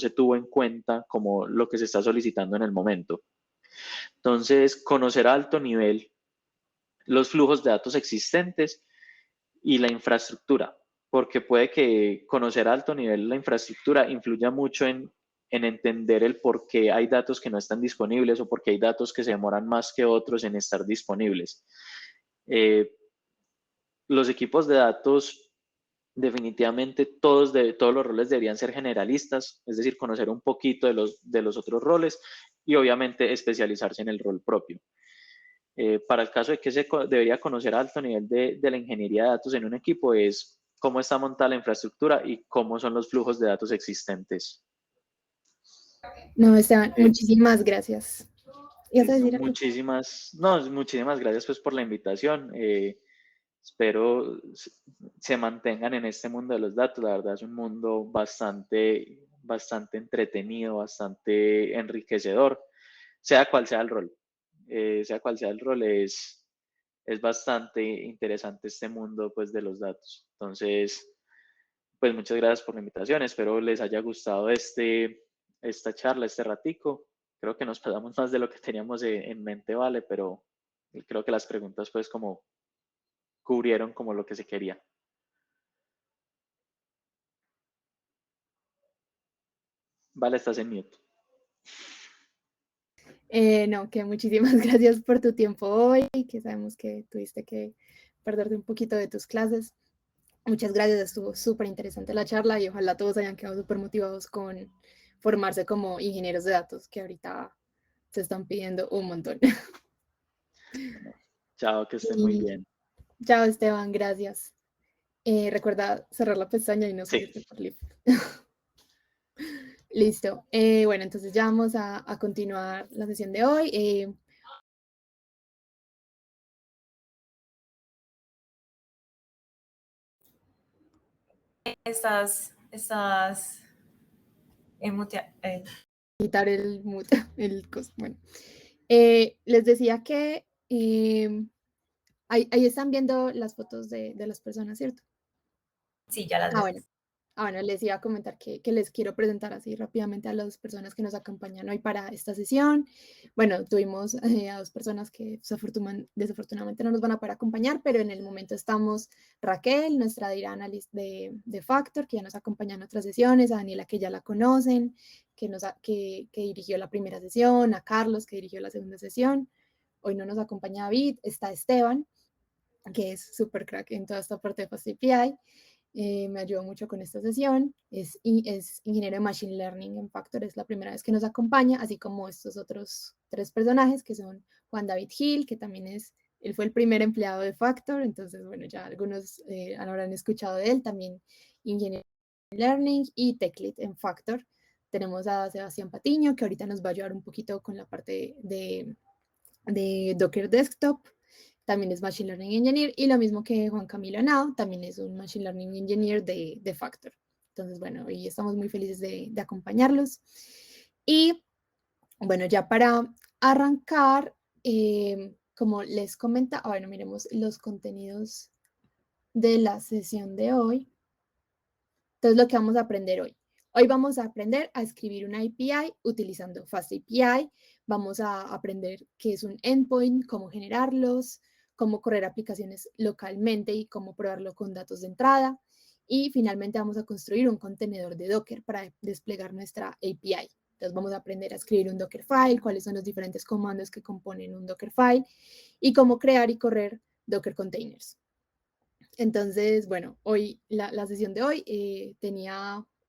tuvo en cuenta como lo que se está solicitando en el momento. Entonces, conocer a alto nivel los flujos de datos existentes y la infraestructura, porque puede que conocer a alto nivel la infraestructura influya mucho en entender el por qué hay datos que no están disponibles o por qué hay datos que se demoran más que otros en estar disponibles. Los equipos de datos, definitivamente todos los roles deberían ser generalistas, es decir, conocer un poquito de los otros roles y obviamente especializarse en el rol propio. Para el caso de que se debería conocer a alto nivel de la ingeniería de datos en un equipo es cómo está montada la infraestructura y cómo son los flujos de datos existentes. No, Esteban, muchísimas gracias. ¿Ibas a decir algo? Muchísimas gracias pues por la invitación. Espero se mantengan en este mundo de los datos. La verdad es un mundo bastante entretenido, bastante enriquecedor, sea cual sea el rol. Sea cual sea el rol, es bastante interesante este mundo pues de los datos. Entonces, pues muchas gracias por la invitación. Espero les haya gustado esta charla, este ratico. Creo que nos pasamos más de lo que teníamos en mente, vale, pero creo que las preguntas pues como cubrieron como lo que se quería. Vale, estás en mute. No, que muchísimas gracias por tu tiempo hoy, que sabemos que tuviste que perderte un poquito de tus clases. Muchas gracias, estuvo súper interesante la charla y ojalá todos hayan quedado súper motivados con formarse como ingenieros de datos, que ahorita se están pidiendo un montón. Chao, que estén muy bien. Chao, Esteban, gracias. Recuerda cerrar la pestaña y no salirte por libre. Listo. Bueno, entonces ya vamos a continuar la sesión de hoy. Estás Quitar el mute, bueno. Les decía que ahí están viendo las fotos de las personas, ¿cierto? Sí, ya las veo. Bueno. Bueno, les iba a comentar que les quiero presentar así rápidamente a las personas que nos acompañan hoy para esta sesión. Bueno, tuvimos a 2 personas que desafortunadamente no nos van a poder acompañar, pero en el momento estamos Raquel, nuestra data analyst de Factor, que ya nos acompaña en otras sesiones, a Daniela, que ya la conocen, que dirigió la primera sesión, a Carlos, que dirigió la segunda sesión. Hoy no nos acompaña David, está Esteban, que es súper crack en toda esta parte de Fast API. Me ayudó mucho con esta sesión, es ingeniero de Machine Learning en Factor, es la primera vez que nos acompaña, así como estos otros 3 personajes que son Juan David Gil, que también él fue el primer empleado de Factor, entonces bueno, ya algunos habrán escuchado de él, también ingeniero de Learning y Tech Lead en Factor. Tenemos a Sebastián Patiño, que ahorita nos va a ayudar un poquito con la parte de Docker Desktop. También es Machine Learning Engineer, y lo mismo que Juan Camilo Henao, también es un Machine Learning Engineer de Factor. Entonces, bueno, hoy estamos muy felices de acompañarlos. Y bueno, ya para arrancar, como les comenta, bueno, miremos los contenidos de la sesión de hoy. Entonces, lo que vamos a aprender hoy. Hoy vamos a aprender a escribir una API utilizando FastAPI. Vamos a aprender qué es un endpoint, cómo generarlos, cómo correr aplicaciones localmente y cómo probarlo con datos de entrada. Y finalmente vamos a construir un contenedor de Docker para desplegar nuestra API. Entonces vamos a aprender a escribir un Dockerfile, cuáles son los diferentes comandos que componen un Dockerfile y cómo crear y correr Docker containers. Entonces, bueno, hoy, la sesión de hoy tiene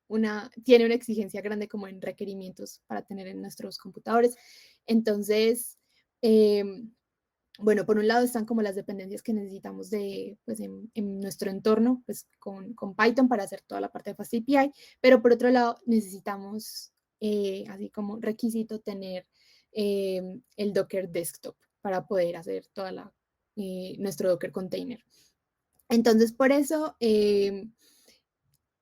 una exigencia grande como en requerimientos para tener en nuestros computadores. Entonces, bueno, por un lado están como las dependencias que necesitamos pues en nuestro entorno, pues con Python para hacer toda la parte de FastAPI, pero por otro lado necesitamos, así como requisito, tener el Docker Desktop para poder hacer nuestro Docker Container. Entonces, por eso,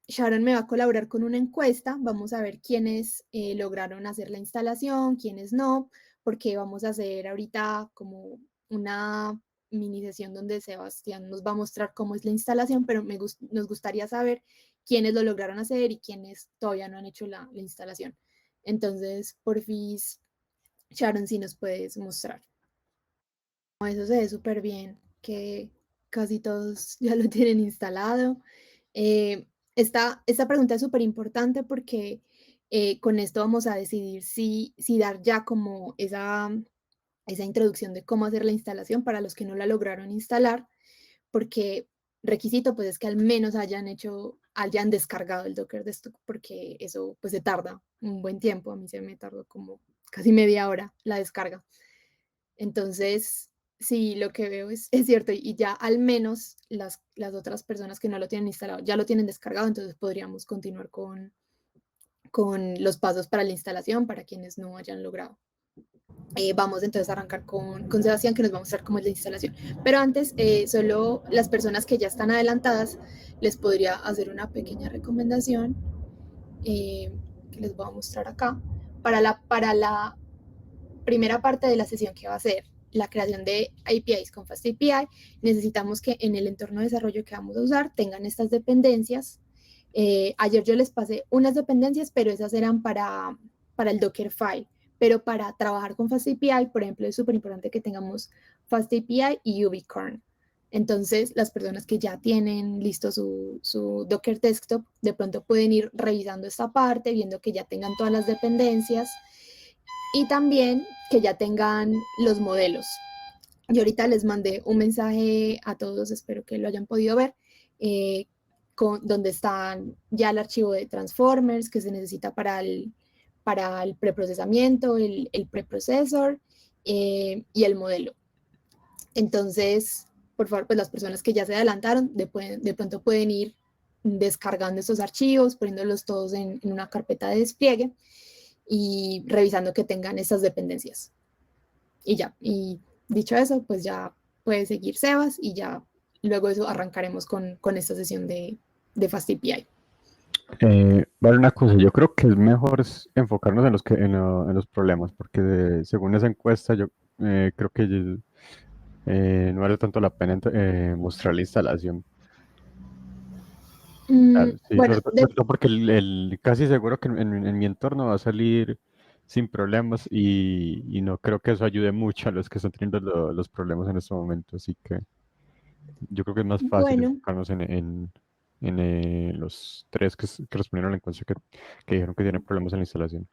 Sharon me va a colaborar con una encuesta. Vamos a ver quiénes lograron hacer la instalación, quiénes no, porque vamos a hacer ahorita como una mini sesión donde Sebastián nos va a mostrar cómo es la instalación, pero nos gustaría saber quiénes lo lograron hacer y quiénes todavía no han hecho la instalación. Entonces, porfis, Sharon, si nos puedes mostrar. Eso se ve súper bien, que casi todos ya lo tienen instalado. Esta pregunta es súper importante porque con esto vamos a decidir si dar ya como esa introducción de cómo hacer la instalación para los que no la lograron instalar, porque requisito pues es que al menos hayan descargado el Docker Desktop, porque eso pues se tarda un buen tiempo. A mí se me tardó como casi media hora la descarga. Entonces, sí, lo que veo es cierto, y ya al menos las otras personas que no lo tienen instalado ya lo tienen descargado, entonces podríamos continuar con los pasos para la instalación para quienes no hayan logrado. Vamos entonces a arrancar con Sebastián, que nos va a mostrar cómo es la instalación. Pero antes, solo las personas que ya están adelantadas, les podría hacer una pequeña recomendación que les voy a mostrar acá. Para la primera parte de la sesión, que va a ser la creación de APIs con FastAPI, necesitamos que en el entorno de desarrollo que vamos a usar tengan estas dependencias. Ayer yo les pasé unas dependencias, pero esas eran para el Dockerfile. Pero para trabajar con FastAPI, por ejemplo, es súper importante que tengamos FastAPI y Ubicorn. Entonces, las personas que ya tienen listo su Docker Desktop, de pronto pueden ir revisando esta parte, viendo que ya tengan todas las dependencias y también que ya tengan los modelos. Yo ahorita les mandé un mensaje a todos, espero que lo hayan podido ver, donde está ya el archivo de Transformers que se necesita para el preprocesamiento, el preprocessor y el modelo. Entonces, por favor, pues las personas que ya se adelantaron, de pronto pueden ir descargando estos archivos, poniéndolos todos en una carpeta de despliegue y revisando que tengan esas dependencias. Y ya, y dicho eso, pues ya puede seguir Sebas y ya luego de eso arrancaremos con esta sesión de FastAPI. Vale, una cosa, yo creo que es mejor enfocarnos en los problemas, porque según esa encuesta yo creo que no vale tanto la pena mostrar la instalación. Claro, sí, Bueno, sobre todo porque casi seguro que en mi entorno va a salir sin problemas y no creo que eso ayude mucho a los que están teniendo los problemas en este momento. Así que yo creo que es más fácil bueno, enfocarnos en los tres que respondieron a la encuesta que dijeron que tienen problemas en la instalación.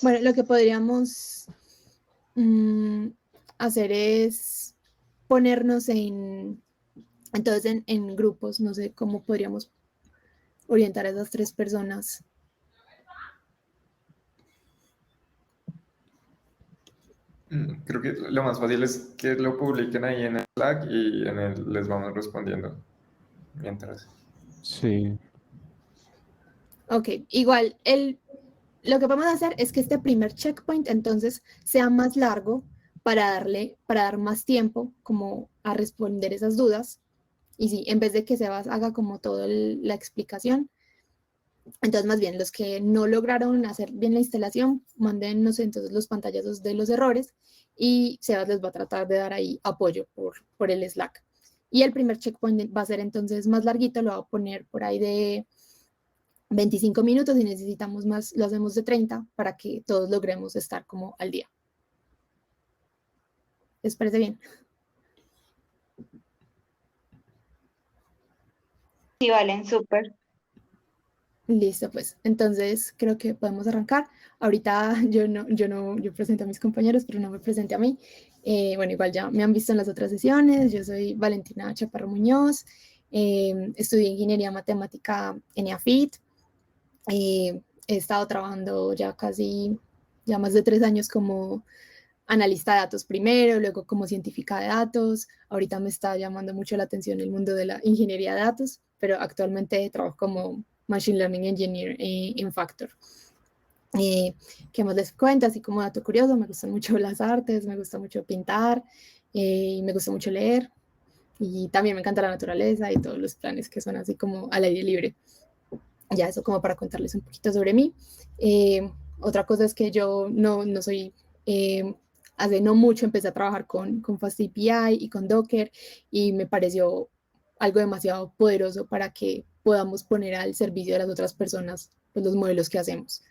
bueno, lo que podríamos hacer es ponernos entonces en grupos, no sé cómo podríamos orientar a esas 3 personas. Creo que lo más fácil es que lo publiquen ahí en el Slack y les vamos respondiendo mientras. Sí, Ok, igual lo que vamos a hacer es que este primer checkpoint entonces sea más largo para dar más tiempo como a responder esas dudas. Y sí, en vez de que Sebas haga como toda la explicación, entonces más bien los que no lograron hacer bien la instalación, mándennos entonces los pantallazos de los errores y Sebas les va a tratar de dar ahí apoyo por el Slack. Y el primer checkpoint va a ser entonces más larguito, lo va a poner por ahí de 25 minutos y necesitamos más, lo hacemos de 30 para que todos logremos estar como al día. ¿Les parece bien? Sí, Valen, súper. Listo, pues. Entonces creo que podemos arrancar. Ahorita yo presento a mis compañeros, pero no me presenté a mí. Bueno, igual ya me han visto en las otras sesiones. Yo soy Valentina Chaparro Muñoz. Estudié ingeniería matemática en EAFIT. He estado trabajando ya más de 3 años como analista de datos primero, luego como científica de datos. Ahorita me está llamando mucho la atención el mundo de la ingeniería de datos, pero actualmente trabajo como Machine Learning Engineer en Factor. ¿Qué más les cuento? Así como dato curioso, me gustan mucho las artes, me gusta mucho pintar, y me gusta mucho leer. Y también me encanta la naturaleza y todos los planes que son así como al aire libre. Ya eso como para contarles un poquito sobre mí. Otra cosa es que yo no soy... hace no mucho empecé a trabajar con FastAPI y con Docker y me pareció algo demasiado poderoso para que podamos poner al servicio de las otras personas pues, los modelos que hacemos.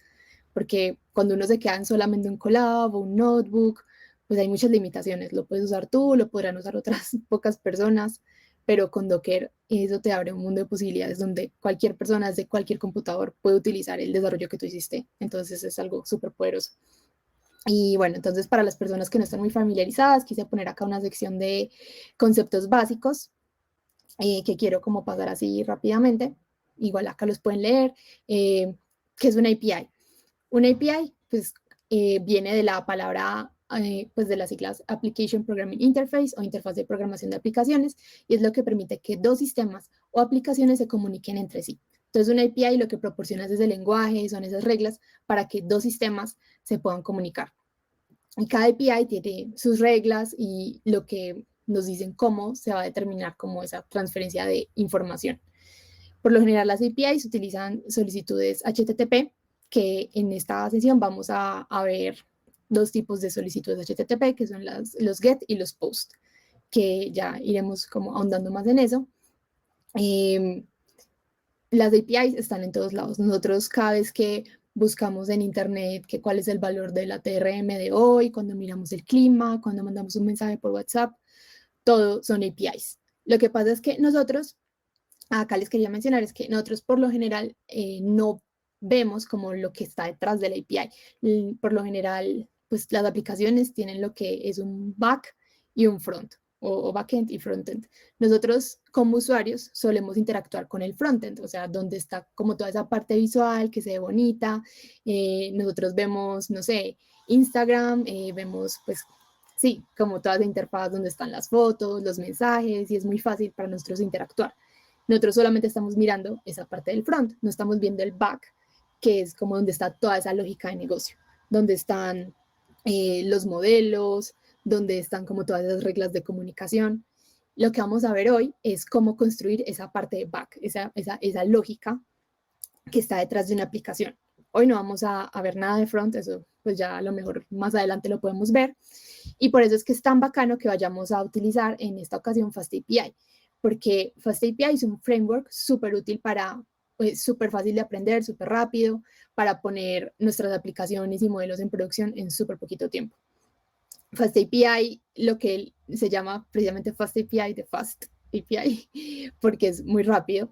Porque cuando uno se queda en solamente un Colab o un notebook, pues hay muchas limitaciones. Lo puedes usar tú, lo podrán usar otras pocas personas, pero con Docker eso te abre un mundo de posibilidades donde cualquier persona desde cualquier computador puede utilizar el desarrollo que tú hiciste. Entonces es algo súper poderoso. Y bueno, entonces para las personas que no están muy familiarizadas, quise poner acá una sección de conceptos básicos que quiero como pasar así rápidamente. Igual acá los pueden leer. ¿Qué es una API? Una API pues, viene de la palabra, pues de las siglas Application Programming Interface o interfaz de programación de aplicaciones y es lo que permite que 2 sistemas o aplicaciones se comuniquen entre sí. Entonces una API lo que proporciona es ese lenguaje, son esas reglas para que 2 sistemas se puedan comunicar. Y cada API tiene sus reglas y lo que nos dicen cómo se va a determinar como esa transferencia de información. Por lo general las APIs utilizan solicitudes HTTP, que en esta sesión vamos a ver 2 tipos de solicitudes HTTP, que son los GET y los POST, que ya iremos como ahondando más en eso. Las APIs están en todos lados. Nosotros cada vez que buscamos en internet que cuál es el valor de la TRM de hoy, cuando miramos el clima, cuando mandamos un mensaje por WhatsApp, todo son APIs. Lo que pasa es que nosotros, acá les quería mencionar, es que nosotros por lo general no vemos como lo que está detrás de la API. Por lo general, pues las aplicaciones tienen lo que es un back y un front, o backend y frontend. Nosotros como usuarios solemos interactuar con el frontend, o sea, donde está como toda esa parte visual que se ve bonita. Nosotros vemos, no sé, Instagram, vemos pues sí, como toda esa interfaz donde están las fotos, los mensajes y es muy fácil para nosotros interactuar. Nosotros solamente estamos mirando esa parte del front, no estamos viendo el back, que es como donde está toda esa lógica de negocio, donde están los modelos, donde están como todas esas reglas de comunicación. Lo que vamos a ver hoy es cómo construir esa parte de back, esa lógica que está detrás de una aplicación. Hoy no vamos a ver nada de front, eso pues ya a lo mejor más adelante lo podemos ver. Y por eso es que es tan bacano que vayamos a utilizar en esta ocasión FastAPI, porque FastAPI es un framework súper útil para, súper fácil de aprender, súper rápido, para poner nuestras aplicaciones y modelos en producción en súper poquito tiempo. FastAPI, lo que se llama precisamente FastAPI de Fast API, porque es muy rápido.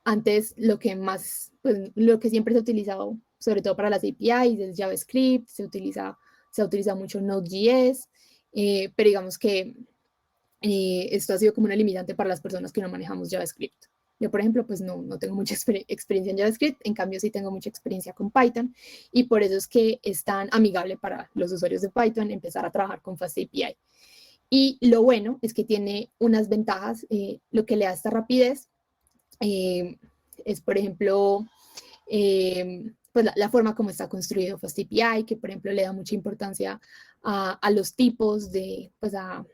Antes lo que más, pues, lo que siempre se ha utilizado, sobre todo para las APIs, es JavaScript, se ha utilizado mucho Node.js, pero digamos que esto ha sido como una limitante para las personas que no manejamos JavaScript. Yo, por ejemplo, pues no tengo mucha experiencia en JavaScript, en cambio sí tengo mucha experiencia con Python, y por eso es que es tan amigable para los usuarios de Python empezar a trabajar con FastAPI. Y lo bueno es que tiene unas ventajas, lo que le da esta rapidez es, por ejemplo, pues la forma como está construido FastAPI, que por ejemplo le da mucha importancia a los tipos de, pues a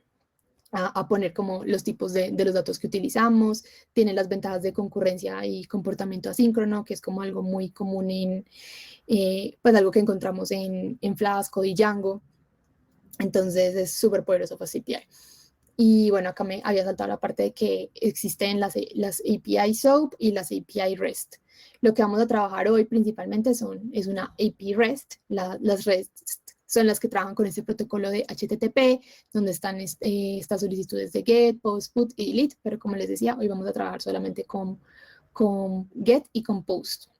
poner como los tipos de los datos que utilizamos, tiene las ventajas de concurrencia y comportamiento asíncrono, que es como algo muy común en, pues algo que encontramos en Flask y Django. Entonces es súper poderoso FastAPI. Y bueno, acá me había saltado la parte de que existen las API SOAP y las API REST. Lo que vamos a trabajar hoy principalmente es una API REST. Las REST son las que trabajan con este protocolo de HTTP, donde están estas solicitudes de GET, POST, PUT y DELETE, pero como les decía, hoy vamos a trabajar solamente con GET y con POST.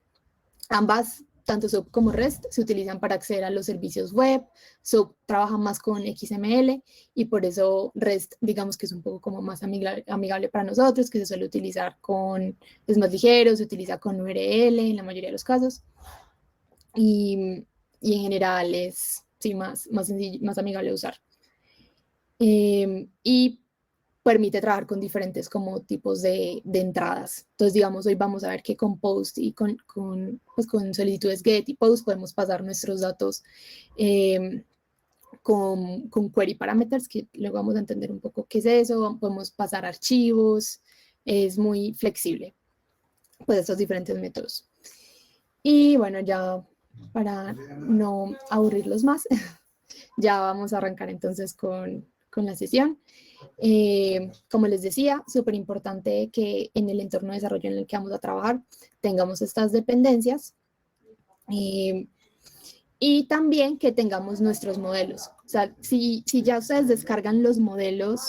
Ambas, tanto SOAP como REST, se utilizan para acceder a los servicios web. SOAP trabaja más con XML y por eso REST, digamos que es un poco como más amigable para nosotros, que se suele utilizar es más ligero, se utiliza con URL en la mayoría de los casos. Y en general es más sencillo, más amigable de usar. Y permite trabajar con diferentes como tipos de entradas. Entonces, digamos, hoy vamos a ver que con POST y con solicitudes GET y POST podemos pasar nuestros datos con query parameters, que luego vamos a entender un poco qué es eso. Podemos pasar archivos, es muy flexible, pues estos diferentes métodos. Y bueno, ya para no aburrirlos más, ya vamos a arrancar entonces con la sesión. Como les decía, súper importante que en el entorno de desarrollo en el que vamos a trabajar tengamos estas dependencias y también que tengamos nuestros modelos. O sea, si ya ustedes descargan los modelos,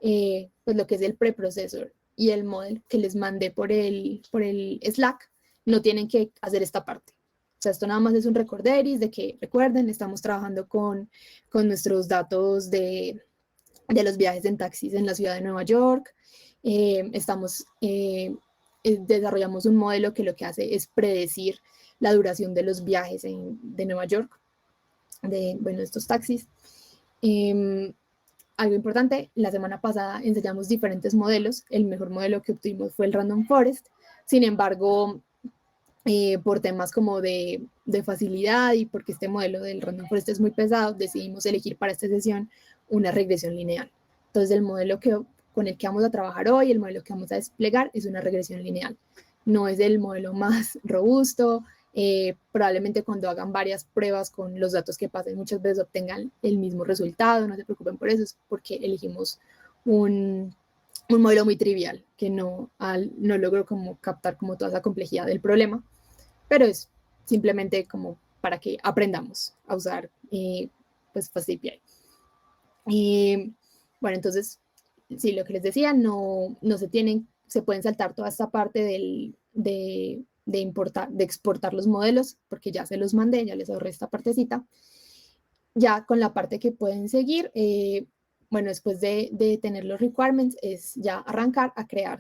pues lo que es el preprocessor y el model que les mandé por el Slack, no tienen que hacer esta parte. O sea, esto nada más es un recorderis de que, recuerden, estamos trabajando con nuestros datos de los viajes en taxis en la ciudad de Nueva York. Desarrollamos un modelo que lo que hace es predecir la duración de los viajes de Nueva York, de estos taxis. Algo importante, la semana pasada enseñamos diferentes modelos. El mejor modelo que obtuvimos fue el Random Forest. Sin embargo, por temas como de facilidad y porque este modelo del Random Forest es muy pesado, decidimos elegir para esta sesión una regresión lineal. Entonces, el modelo con el que vamos a trabajar hoy, el modelo que vamos a desplegar, es una regresión lineal. No es el modelo más robusto. Probablemente cuando hagan varias pruebas con los datos que pasen, muchas veces obtengan el mismo resultado. No se preocupen por eso, es porque elegimos un modelo muy trivial, que no logro como captar como toda esa complejidad del problema, pero es simplemente como para que aprendamos a usar pues FastAPI. Bueno, entonces, sí, lo que les decía, no se pueden saltar toda esta parte de exportar los modelos, porque ya se los mandé, ya les ahorré esta partecita. Ya con la parte que pueden seguir, bueno, después de tener los requirements, es ya arrancar a crear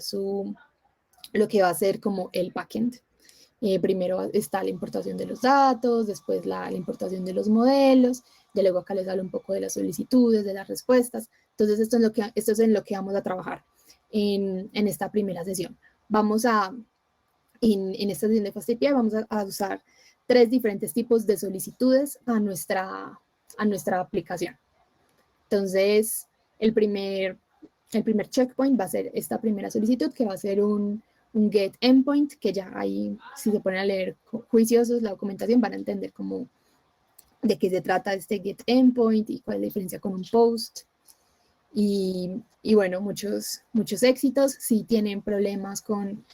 lo que va a ser como el backend. Primero está la importación de los datos, después la importación de los modelos, ya luego acá les hablo un poco de las solicitudes, de las respuestas. Entonces, esto es en lo que vamos a trabajar en esta primera sesión. En esta sesión de FastAPI vamos a usar 3 diferentes tipos de solicitudes a nuestra aplicación. Entonces, el primer checkpoint va a ser esta primera solicitud, que va a ser un get endpoint, que ya ahí, si se ponen a leer juiciosos la documentación, van a entender cómo, de qué se trata este get endpoint y cuál es la diferencia con un post. Y bueno, muchos éxitos. Si tienen problemas con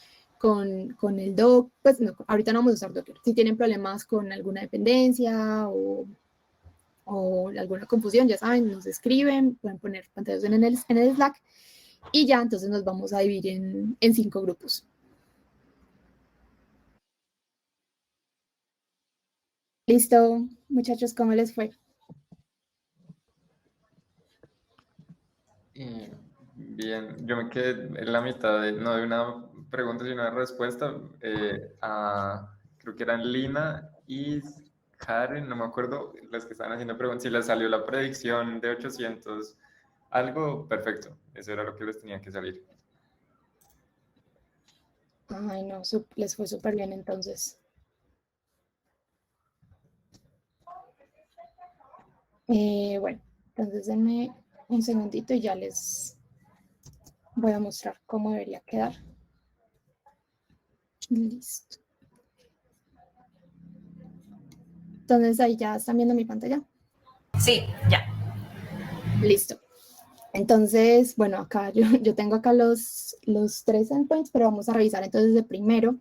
el Docker, pues no, ahorita no vamos a usar Docker. Si tienen problemas con alguna dependencia o alguna confusión, ya saben, nos escriben, pueden poner pantallas en el Slack y ya entonces nos vamos a dividir en 5 grupos. Listo, muchachos, ¿cómo les fue? Bien, yo me quedé en la mitad no de una pregunta, sino una respuesta. Creo que eran Lina y Karen, no me acuerdo, las que estaban haciendo preguntas. Si les salió la predicción de 800, algo perfecto. Eso era lo que les tenía que salir. Ay, no, les fue súper bien entonces. Bueno, entonces denme un segundito y ya les voy a mostrar cómo debería quedar. Listo. Entonces ahí ya están viendo mi pantalla. Sí, ya. Listo. Entonces, bueno, acá yo tengo acá los 3 endpoints, pero vamos a revisar entonces de primero.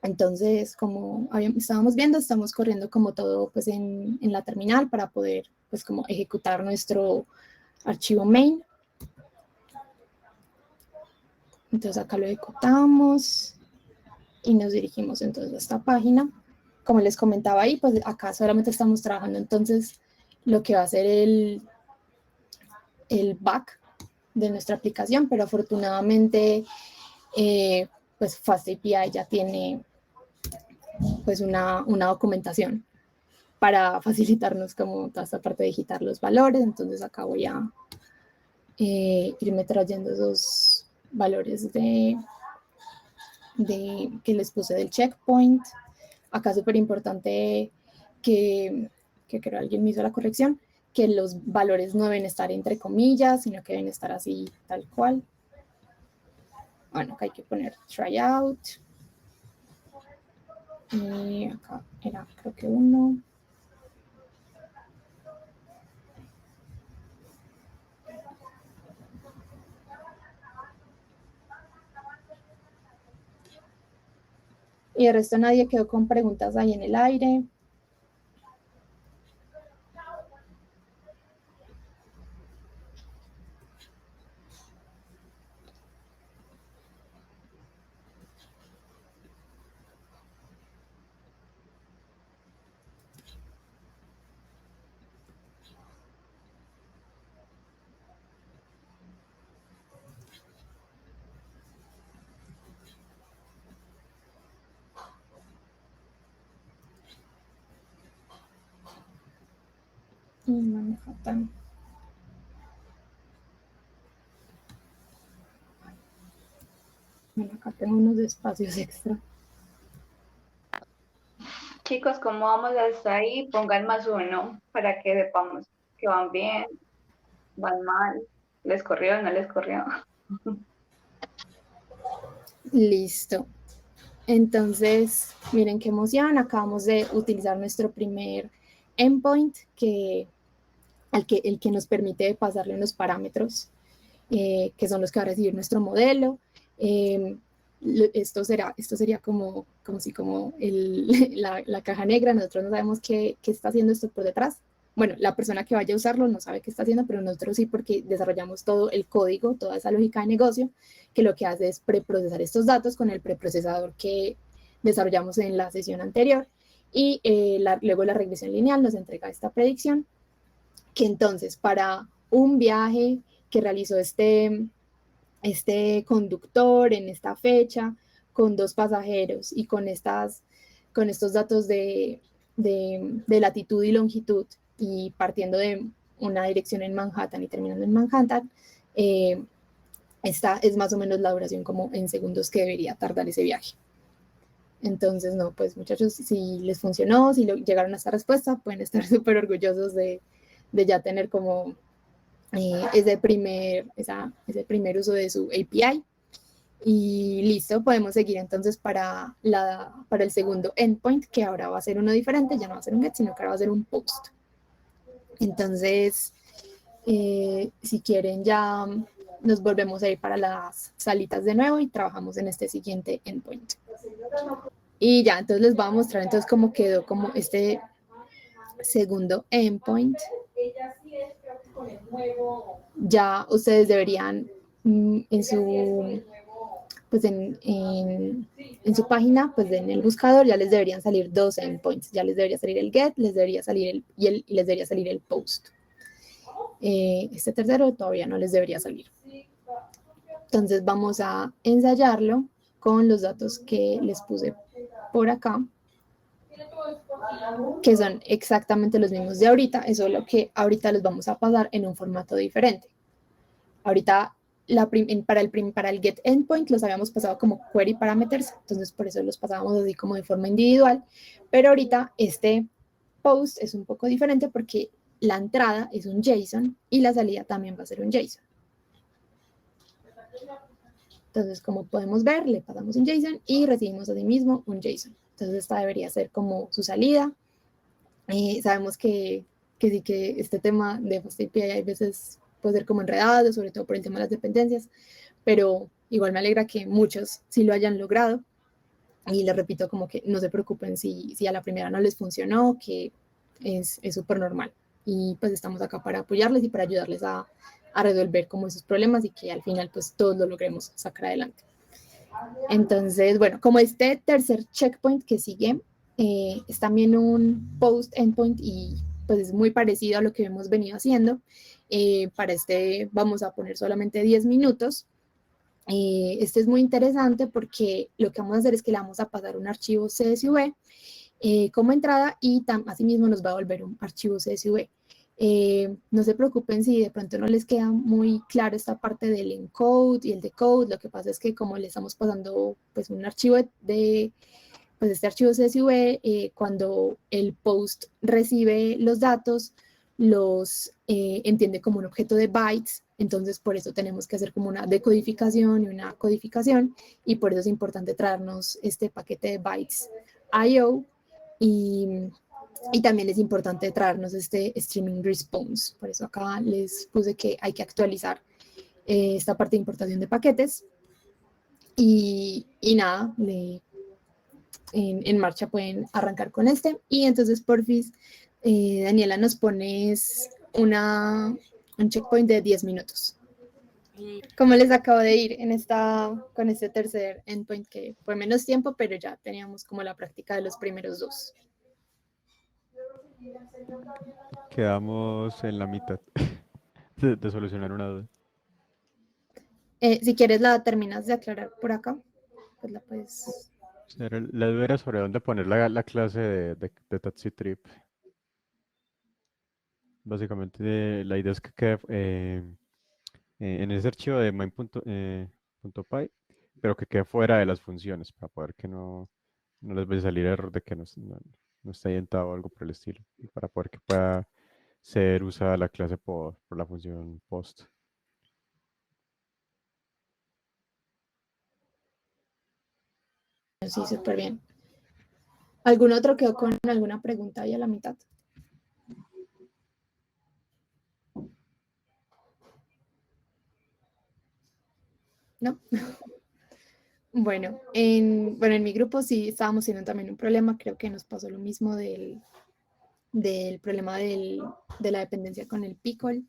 Entonces, como estábamos viendo, estamos corriendo como todo pues en la terminal para poder pues como ejecutar nuestro archivo main. Entonces acá lo ejecutamos y nos dirigimos entonces a esta página. Como les comentaba ahí, pues acá solamente estamos trabajando entonces lo que va a ser el back de nuestra aplicación, pero afortunadamente pues FastAPI ya tiene pues una documentación para facilitarnos como toda esta parte de digitar los valores. Entonces acá voy a irme trayendo esos valores que les puse del checkpoint. Acá súper importante que creo alguien me hizo la corrección, que los valores no deben estar entre comillas, sino que deben estar así tal cual. Bueno, acá hay que poner tryout. Y acá era creo que 1. Y el resto nadie quedó con preguntas ahí en el aire. Manhattan. Bueno, acá tengo unos espacios extra. Chicos, ¿cómo vamos hasta ahí? Pongan +1 para que sepamos que van bien, van mal, les corrió, no les corrió. Listo. Entonces, miren qué emoción. Acabamos de utilizar nuestro primer endpoint, el que nos permite pasarle unos parámetros, que son los que va a recibir nuestro modelo. Esto sería como la caja negra. Nosotros no sabemos qué está haciendo esto por detrás. Bueno, la persona que vaya a usarlo no sabe qué está haciendo, pero nosotros sí, porque desarrollamos todo el código, toda esa lógica de negocio, que lo que hace es preprocesar estos datos con el preprocesador que desarrollamos en la sesión anterior. Y luego la regresión lineal nos entrega esta predicción, que entonces para un viaje que realizó este conductor en esta fecha, con 2 pasajeros y con estos datos de latitud y longitud, y partiendo de una dirección en Manhattan y terminando en Manhattan, esta es más o menos la duración como en segundos que debería tardar ese viaje. Entonces, no, pues muchachos, si les funcionó, si llegaron a esta respuesta, pueden estar súper orgullosos de ya tener como ese primer uso de su API. Y listo, podemos seguir entonces para el segundo endpoint, que ahora va a ser uno diferente. Ya no va a ser un get, sino que ahora va a ser un post. Entonces, Si quieren ya nos volvemos a ir para las salitas de nuevo y trabajamos en este siguiente endpoint. Y ya, entonces les voy a mostrar entonces cómo quedó como este segundo endpoint. Ya ustedes deberían en su pues en su página, pues en el buscador ya les deberían salir dos endpoints. Ya les debería salir el get, les debería salir y les debería salir el post. Este tercero todavía no les debería salir. Entonces vamos a ensayarlo con los datos que les puse por acá, que son exactamente los mismos de ahorita, eso es lo que ahorita les vamos a pasar en un formato diferente. Ahorita para el get endpoint los habíamos pasado como query parameters, entonces por eso los pasábamos así como de forma individual, pero ahorita este post es un poco diferente porque la entrada es un JSON y la salida también va a ser un JSON. Entonces, como podemos ver, le pasamos un JSON y recibimos así mismo un JSON. Entonces, esta debería ser como su salida. Sabemos que sí que este tema de FastAPI hay veces puede ser como enredado, sobre todo por el tema de las dependencias, pero igual me alegra que muchos sí lo hayan logrado. Y les repito, como que no se preocupen si a la primera no les funcionó, que es súper normal. Y pues estamos acá para apoyarles y para ayudarles a resolver como esos problemas y que al final pues todos lo logremos sacar adelante. Entonces, bueno, como este tercer checkpoint que sigue es también un post endpoint y pues es muy parecido a lo que hemos venido haciendo. Para este vamos a poner solamente 10 minutos. Este es muy interesante porque lo que vamos a hacer es que le vamos a pasar un archivo CSV como entrada y asimismo nos va a volver un archivo CSV. No se preocupen si de pronto no les queda muy claro esta parte del encode y el decode. Lo que pasa es que como le estamos pasando pues un archivo pues este archivo CSV, cuando el post recibe los datos, los entiende como un objeto de bytes, entonces por eso tenemos que hacer como una decodificación y una codificación, y por eso es importante traernos este paquete de bytes IO, y también es importante traernos este streaming response. Por eso acá les puse que hay que actualizar esta parte de importación de paquetes. Y nada, en marcha pueden arrancar con este. Y entonces, porfis, Daniela, nos pones un checkpoint de 10 minutos. Como les acabo de ir con este tercer endpoint, que fue menos tiempo, pero ya teníamos como la práctica de los primeros dos. Quedamos en la mitad de solucionar una duda. Si quieres la terminas de aclarar por acá, pues la puedes... La duda era sobre dónde poner la clase de Taxi Trip. Básicamente la idea es que quede en ese archivo de main.py, pero que quede fuera de las funciones para poder que no les vaya a salir error de que no está identado o algo por el estilo. Y para poder que pueda ser usada la clase por la función post. Sí, súper bien. ¿Algún otro quedó con alguna pregunta ahí a la mitad? ¿No? Bueno, en mi grupo sí estábamos teniendo también un problema. Creo que nos pasó lo mismo del problema de la dependencia con el pickle.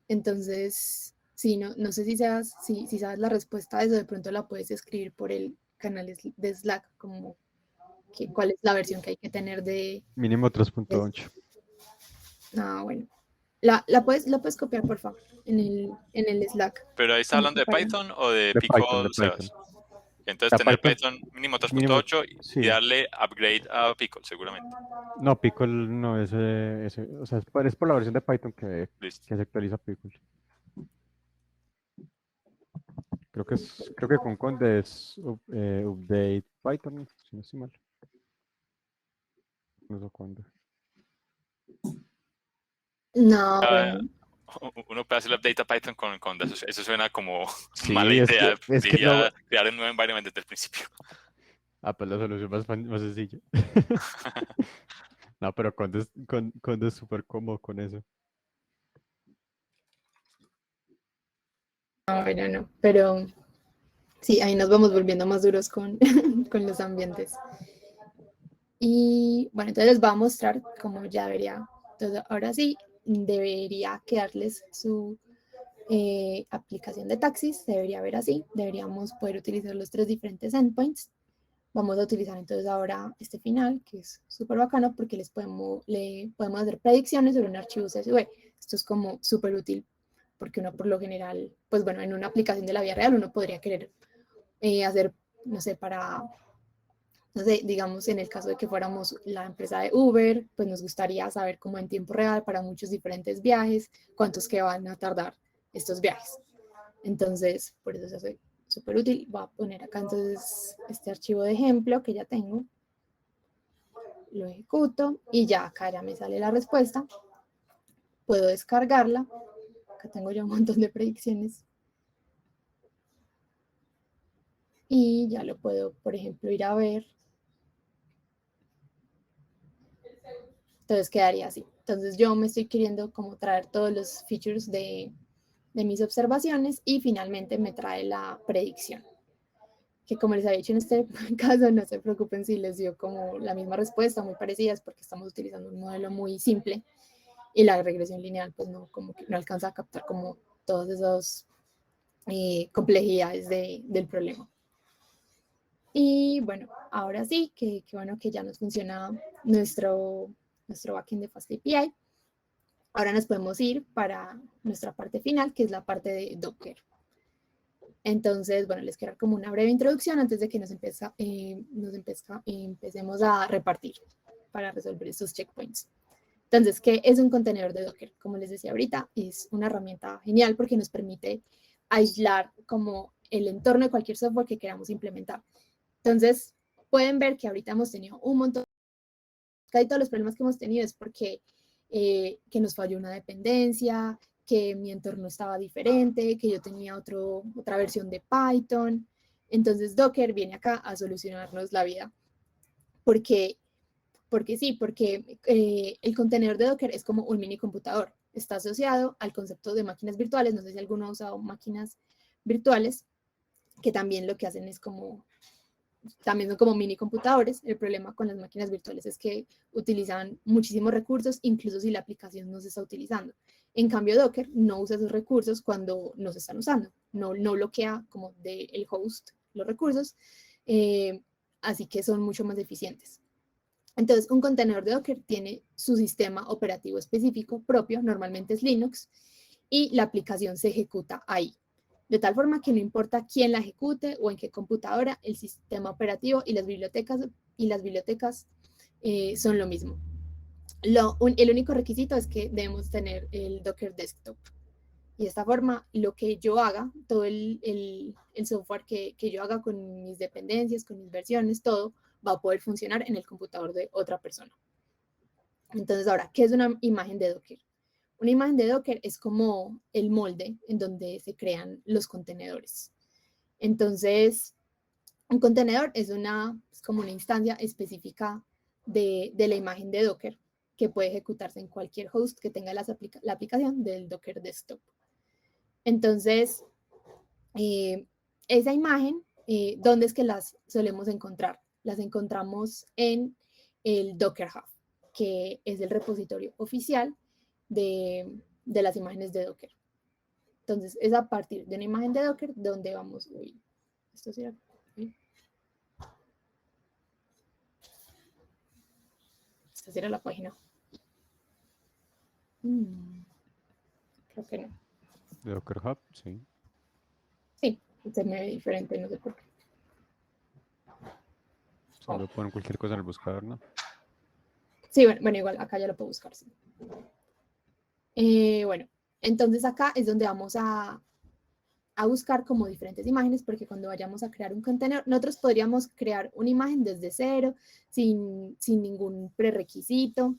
Entonces, sí, no sé si sabes la respuesta a eso, de pronto la puedes escribir por el canal de Slack, como cuál es la versión que hay que tener de... Mínimo 3.8. Ah, bueno. La puedes copiar, por favor, en el Slack. ¿Pero ahí está hablando de Python o de De Pickle, Python. Sebas? Entonces tener Python mínimo 3.8 sí. y darle upgrade a Pickle, seguramente. No, Pickle no, o sea, es por la versión de Python que se actualiza Pickle. Creo que con Conde es update Python, si no estoy mal. No sé cuándo. No, bueno. Uno puede hacer el update a Python con Conda. Eso suena como Sí, mala idea. es que no... crear un nuevo environment desde el principio. Ah, pues la solución más sencilla. No, pero Conde es súper cómodo con eso. bueno, no, pero sí, ahí nos vamos volviendo más duros con, con los ambientes. Y bueno, entonces les voy a mostrar cómo ya debería, entonces ahora sí, debería quedarles su aplicación de taxis, debería ver así, deberíamos poder utilizar los 3 diferentes endpoints. Vamos a utilizar entonces ahora este final, que es súper bacano porque le podemos hacer predicciones sobre un archivo CSV. Esto es como súper útil porque uno por lo general, pues bueno, en una aplicación de la vida real uno podría querer hacer, no sé, no sé, digamos en el caso de que fuéramos la empresa de Uber, pues nos gustaría saber cómo en tiempo real para muchos diferentes viajes, cuántos que van a tardar estos viajes. Entonces, por eso se hace súper útil. Voy a poner acá entonces este archivo de ejemplo que ya tengo. Lo ejecuto y ya acá ya me sale la respuesta. Puedo descargarla. Acá tengo ya un montón de predicciones. Y ya lo puedo, por ejemplo, ir a ver. Entonces quedaría así. Entonces yo me estoy queriendo como traer todos los features de mis observaciones y finalmente me trae la predicción. Que como les había dicho en este caso, no se preocupen si les dio como la misma respuesta, muy parecidas, porque estamos utilizando un modelo muy simple y la regresión lineal pues no, como que no alcanza a captar como todas esas complejidades del problema. Y bueno, ahora sí, que bueno que ya nos funciona nuestro backend de FastAPI. Ahora nos podemos ir para nuestra parte final, que es la parte de Docker. Entonces, bueno, les quiero dar como una breve introducción antes de que empecemos a repartir para resolver estos checkpoints. Entonces, ¿qué es un contenedor de Docker? Como les decía ahorita, es una herramienta genial porque nos permite aislar como el entorno de cualquier software que queramos implementar. Entonces, pueden ver que ahorita hemos tenido un montón, casi todos los problemas que hemos tenido es porque que nos falló una dependencia, que mi entorno estaba diferente, que yo tenía otra versión de Python. Entonces Docker viene acá a solucionarnos la vida. Porque el contenedor de Docker es como un mini computador. Está asociado al concepto de máquinas virtuales. No sé si alguno ha usado máquinas virtuales, que también lo que hacen es también son como mini computadores. El problema con las máquinas virtuales es que utilizan muchísimos recursos, incluso si la aplicación no se está utilizando. En cambio, Docker no usa esos recursos cuando no se están usando. No bloquea como del host los recursos, así que son mucho más eficientes. Entonces, un contenedor de Docker tiene su sistema operativo específico propio, normalmente es Linux, y la aplicación se ejecuta ahí. De tal forma que no importa quién la ejecute o en qué computadora, el sistema operativo y las bibliotecas son lo mismo. El único requisito es que debemos tener el Docker Desktop. Y de esta forma, lo que yo haga, todo el software que yo haga con mis dependencias, con mis versiones, todo va a poder funcionar en el computador de otra persona. Entonces, ahora, ¿qué es una imagen de Docker? Una imagen de Docker es como el molde en donde se crean los contenedores. Entonces, un contenedor es como una instancia específica de la imagen de Docker que puede ejecutarse en cualquier host que tenga la aplicación del Docker Desktop. Entonces, esa imagen, ¿dónde es que las solemos encontrar? Las encontramos en el Docker Hub, que es el repositorio oficial de las imágenes de Docker. Entonces, es a partir de una imagen de Docker donde vamos. Uy, esto sí era. Esta sí era la página. Creo que no. ¿De Docker Hub? Sí. Sí, se me ve diferente, no sé por qué. Solo ponen cualquier cosa en el buscador, ¿no? Sí, bueno, igual acá ya lo puedo buscar. Sí. Bueno, entonces acá es donde vamos a buscar como diferentes imágenes, porque cuando vayamos a crear un contenedor, nosotros podríamos crear una imagen desde cero, sin ningún prerequisito,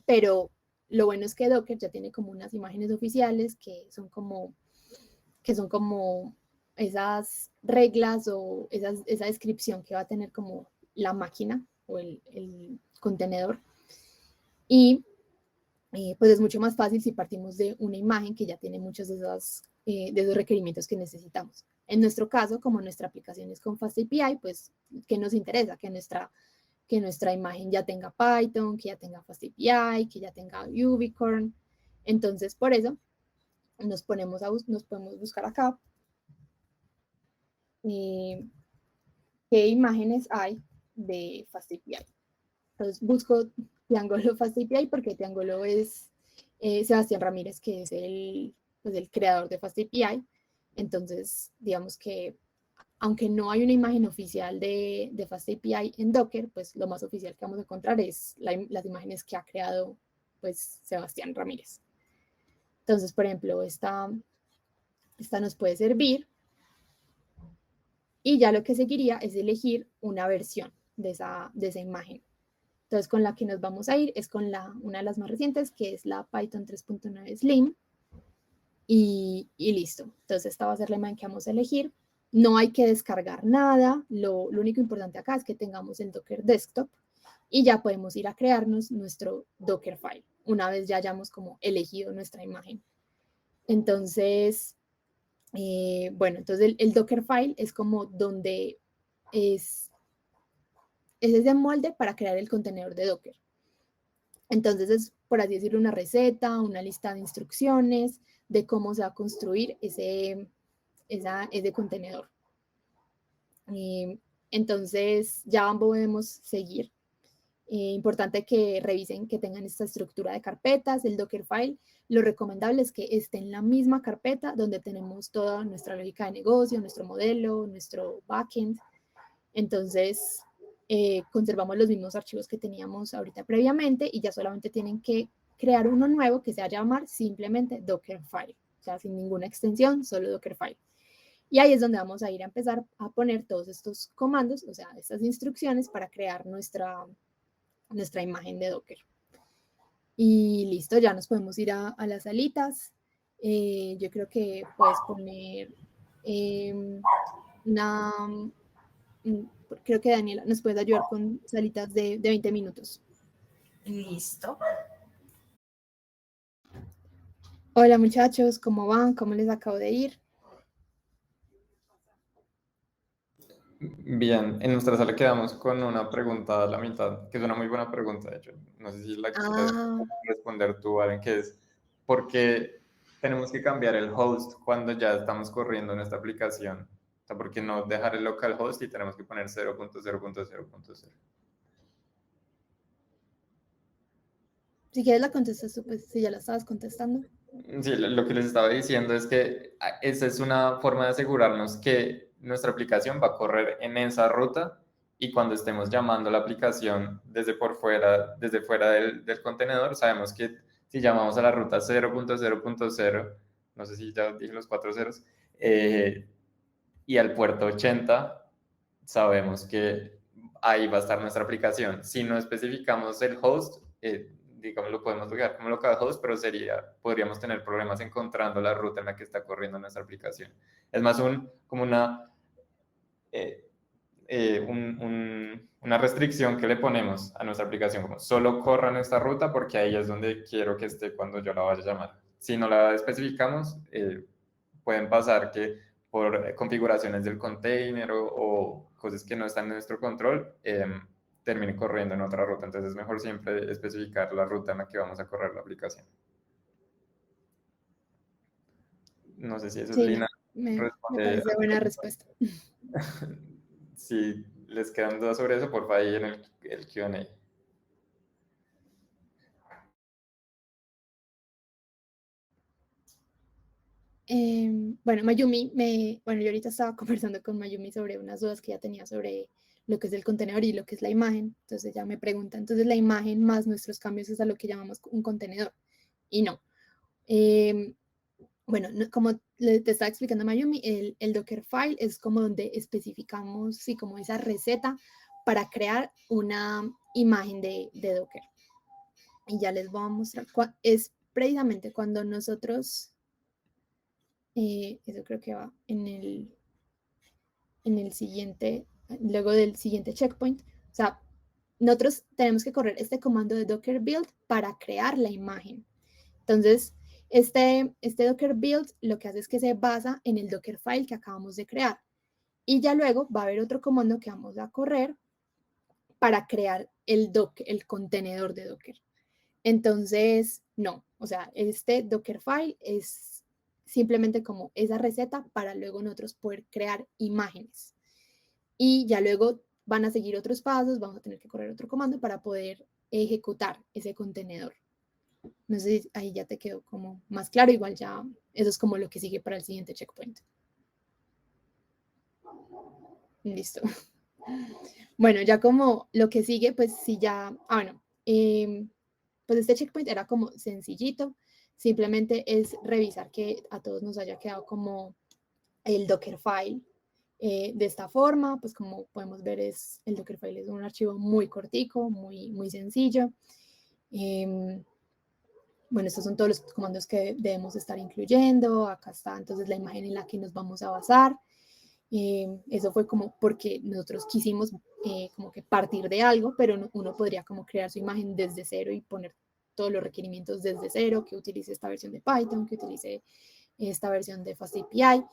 pero lo bueno es que Docker ya tiene como unas imágenes oficiales que son como esas reglas o esa descripción que va a tener como la máquina o el contenedor. Y pues es mucho más fácil si partimos de una imagen que ya tiene muchas de esas de esos requerimientos que necesitamos. En nuestro caso, como nuestra aplicación es con FastAPI, pues, ¿qué nos interesa? Que nuestra imagen ya tenga Python, que ya tenga FastAPI, que ya tenga Ubicorn. Entonces, por eso, nos podemos buscar acá qué imágenes hay de FastAPI. Entonces, busco Triángulo FastAPI porque Triángulo es Sebastián Ramírez, que es el creador de FastAPI. Entonces, digamos que aunque no hay una imagen oficial de FastAPI en Docker, pues lo más oficial que vamos a encontrar es las imágenes que ha creado pues Sebastián Ramírez. Entonces, por ejemplo, esta nos puede servir y ya lo que seguiría es elegir una versión de esa imagen. Entonces, con la que nos vamos a ir es con una de las más recientes, que es la Python 3.9 Slim. Y listo. Entonces, esta va a ser la imagen que vamos a elegir. No hay que descargar nada. Lo único importante acá es que tengamos el Docker Desktop y ya podemos ir a crearnos nuestro Dockerfile una vez ya hayamos como elegido nuestra imagen. Entonces, bueno, entonces el Dockerfile es como donde es ese molde para crear el contenedor de Docker. Entonces es, por así decirlo, una receta, una lista de instrucciones de cómo se va a construir ese contenedor. Entonces ya podemos seguir. Importante que revisen que tengan esta estructura de carpetas, el Dockerfile. Lo recomendable es que esté en la misma carpeta donde tenemos toda nuestra lógica de negocio, nuestro modelo, nuestro backend. Entonces, conservamos los mismos archivos que teníamos ahorita previamente y ya solamente tienen que crear uno nuevo que se va a llamar simplemente Dockerfile. O sea, sin ninguna extensión, solo Dockerfile. Y ahí es donde vamos a ir a empezar a poner todos estos comandos, o sea, estas instrucciones para crear nuestra imagen de Docker. Y listo, ya nos podemos ir a las salitas. Yo creo que puedes poner creo que Daniela nos puede ayudar con salitas de 20 minutos. Listo. Hola muchachos, ¿cómo van? ¿Cómo les acabo de ir? Bien, en nuestra sala quedamos con una pregunta a la mitad, que es una muy buena pregunta, de hecho. No sé si la quieres responder tú, Valen, que es ¿por qué tenemos que cambiar el host cuando ya estamos corriendo nuestra aplicación? O sea, ¿por qué no dejar el localhost y tenemos que poner 0.0.0.0? Si quieres la contestas tú, pues si ya la estabas contestando. Sí, lo que les estaba diciendo es que esa es una forma de asegurarnos que nuestra aplicación va a correr en esa ruta y cuando estemos llamando la aplicación desde fuera del contenedor, sabemos que si llamamos a la ruta 0.0.0, no sé si ya dije los 4 ceros, y al puerto 80, sabemos que ahí va a estar nuestra aplicación. Si no especificamos el host, digamos, lo podemos dejar como localhost, pero podríamos tener problemas encontrando la ruta en la que está corriendo nuestra aplicación. Es más como una restricción que le ponemos a nuestra aplicación, como solo corra en esta ruta porque ahí es donde quiero que esté cuando yo la vaya a llamar. Si no la especificamos, pueden pasar que por configuraciones del container o cosas que no están en nuestro control, termine corriendo en otra ruta. Entonces es mejor siempre especificar la ruta en la que vamos a correr la aplicación. No sé si eso sí, es Lina. Me parece buena respuesta. Si les quedan dudas sobre eso, por favor, ahí en el Q&A. Bueno, Mayumi, yo ahorita estaba conversando con Mayumi sobre unas dudas que ya tenía sobre lo que es el contenedor y lo que es la imagen. Entonces ella me pregunta, entonces la imagen más nuestros cambios es a lo que llamamos un contenedor. Y no. Bueno, como te estaba explicando Mayumi, el Dockerfile es como donde especificamos, sí, como esa receta para crear una imagen de Docker. Y ya les voy a mostrar. Es precisamente cuando nosotros... eso creo que va en el siguiente, luego del siguiente checkpoint. O sea, nosotros tenemos que correr este comando de Docker build para crear la imagen. Entonces, Este Docker build lo que hace es que se basa en el Dockerfile que acabamos de crear. Y ya luego va a haber otro comando que vamos a correr para crear el contenedor de Docker. Entonces, no, o sea, este Dockerfile es simplemente como esa receta para luego nosotros poder crear imágenes. Y ya luego van a seguir otros pasos, vamos a tener que correr otro comando para poder ejecutar ese contenedor. No sé si ahí ya te quedó como más claro, igual ya eso es como lo que sigue para el siguiente checkpoint. Listo. Bueno, ya como lo que sigue, pues sí ya, bueno, pues este checkpoint era como sencillito, simplemente es revisar que a todos nos haya quedado como el Dockerfile de esta forma, pues como podemos ver el Dockerfile es un archivo muy cortico, muy sencillo. Bueno, estos son todos los comandos que debemos estar incluyendo, acá está entonces la imagen en la que nos vamos a basar. Eso fue como porque nosotros quisimos como que partir de algo, pero uno podría como crear su imagen desde cero y poner todos los requerimientos desde cero, que utilice esta versión de Python, que utilice esta versión de FastAPI.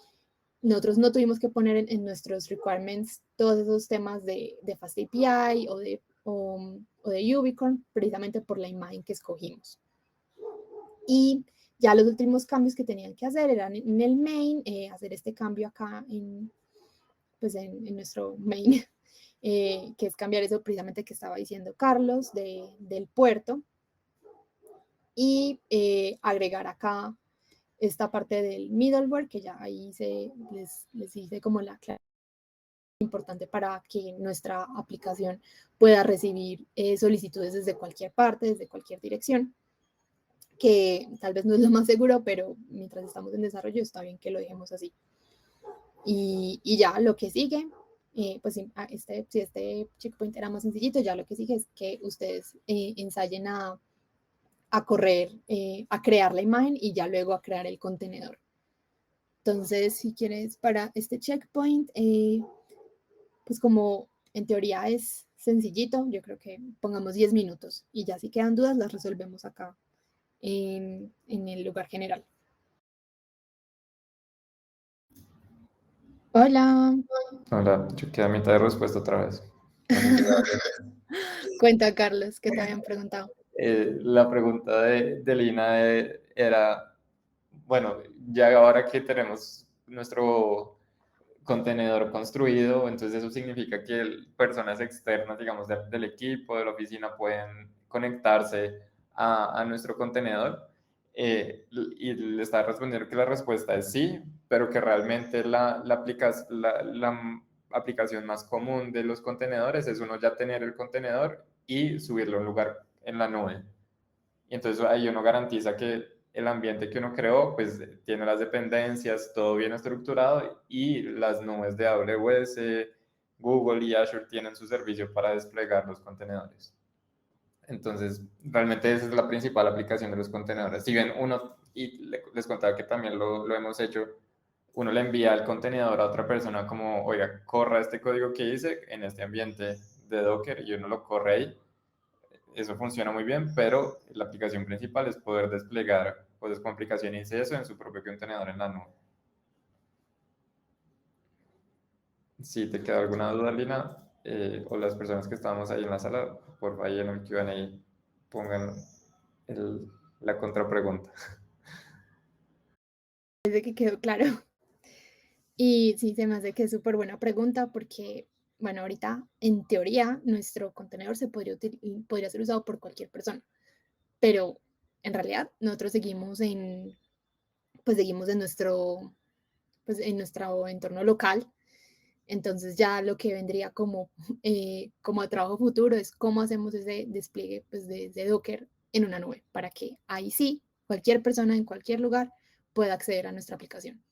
Nosotros no tuvimos que poner en nuestros requirements todos esos temas de FastAPI o de Ubicorn, precisamente por la imagen que escogimos. Y ya los últimos cambios que tenían que hacer eran en el main, hacer este cambio acá en nuestro main, que es cambiar eso precisamente que estaba diciendo Carlos del puerto, y agregar acá esta parte del middleware, que ya ahí les hice como la clave importante para que nuestra aplicación pueda recibir solicitudes desde cualquier parte, desde cualquier dirección, que tal vez no es lo más seguro, pero mientras estamos en desarrollo está bien que lo dejemos así. Y ya lo que sigue, pues si este checkpoint era más sencillito, ya lo que sigue es que ustedes ensayen a correr, a crear la imagen y ya luego a crear el contenedor. Entonces, si quieres para este checkpoint, pues como en teoría es sencillito, yo creo que pongamos 10 minutos y ya si quedan dudas las resolvemos acá en el lugar general. Hola. Hola, yo quedé a mitad de respuesta otra vez. Cuenta, Carlos, ¿qué te habían preguntado? La pregunta de Lina era, bueno, ya ahora que tenemos nuestro contenedor construido, entonces eso significa que personas externas, digamos, del equipo, de la oficina, pueden conectarse a nuestro contenedor. Y le está respondiendo que la respuesta es sí, pero que realmente la aplicación más común de los contenedores es uno ya tener el contenedor y subirlo a un lugar en la nube. Y entonces ahí uno garantiza que el ambiente que uno creó pues tiene las dependencias, todo bien estructurado, y las nubes de AWS, Google y Azure tienen su servicio para desplegar los contenedores. Entonces, realmente esa es la principal aplicación de los contenedores. Si bien uno, y les contaba que también lo hemos hecho, uno le envía el contenedor a otra persona como, oiga, corra este código que hice en este ambiente de Docker, y uno lo corre ahí. Eso funciona muy bien, pero la aplicación principal es poder desplegar cosas con aplicación y eso en su propio contenedor en la nube. Si te queda alguna duda, Lina, o las personas que estábamos ahí en la sala, por favor, ahí en el Q&A pongan la contrapregunta. Desde que quedó claro. Y sí, se me hace que es súper buena pregunta porque, bueno, ahorita en teoría nuestro contenedor podría ser usado por cualquier persona, pero en realidad nosotros seguimos en nuestro entorno local. Entonces ya lo que vendría como a trabajo futuro es cómo hacemos ese despliegue pues, de Docker en una nube para que ahí sí cualquier persona en cualquier lugar pueda acceder a nuestra aplicación.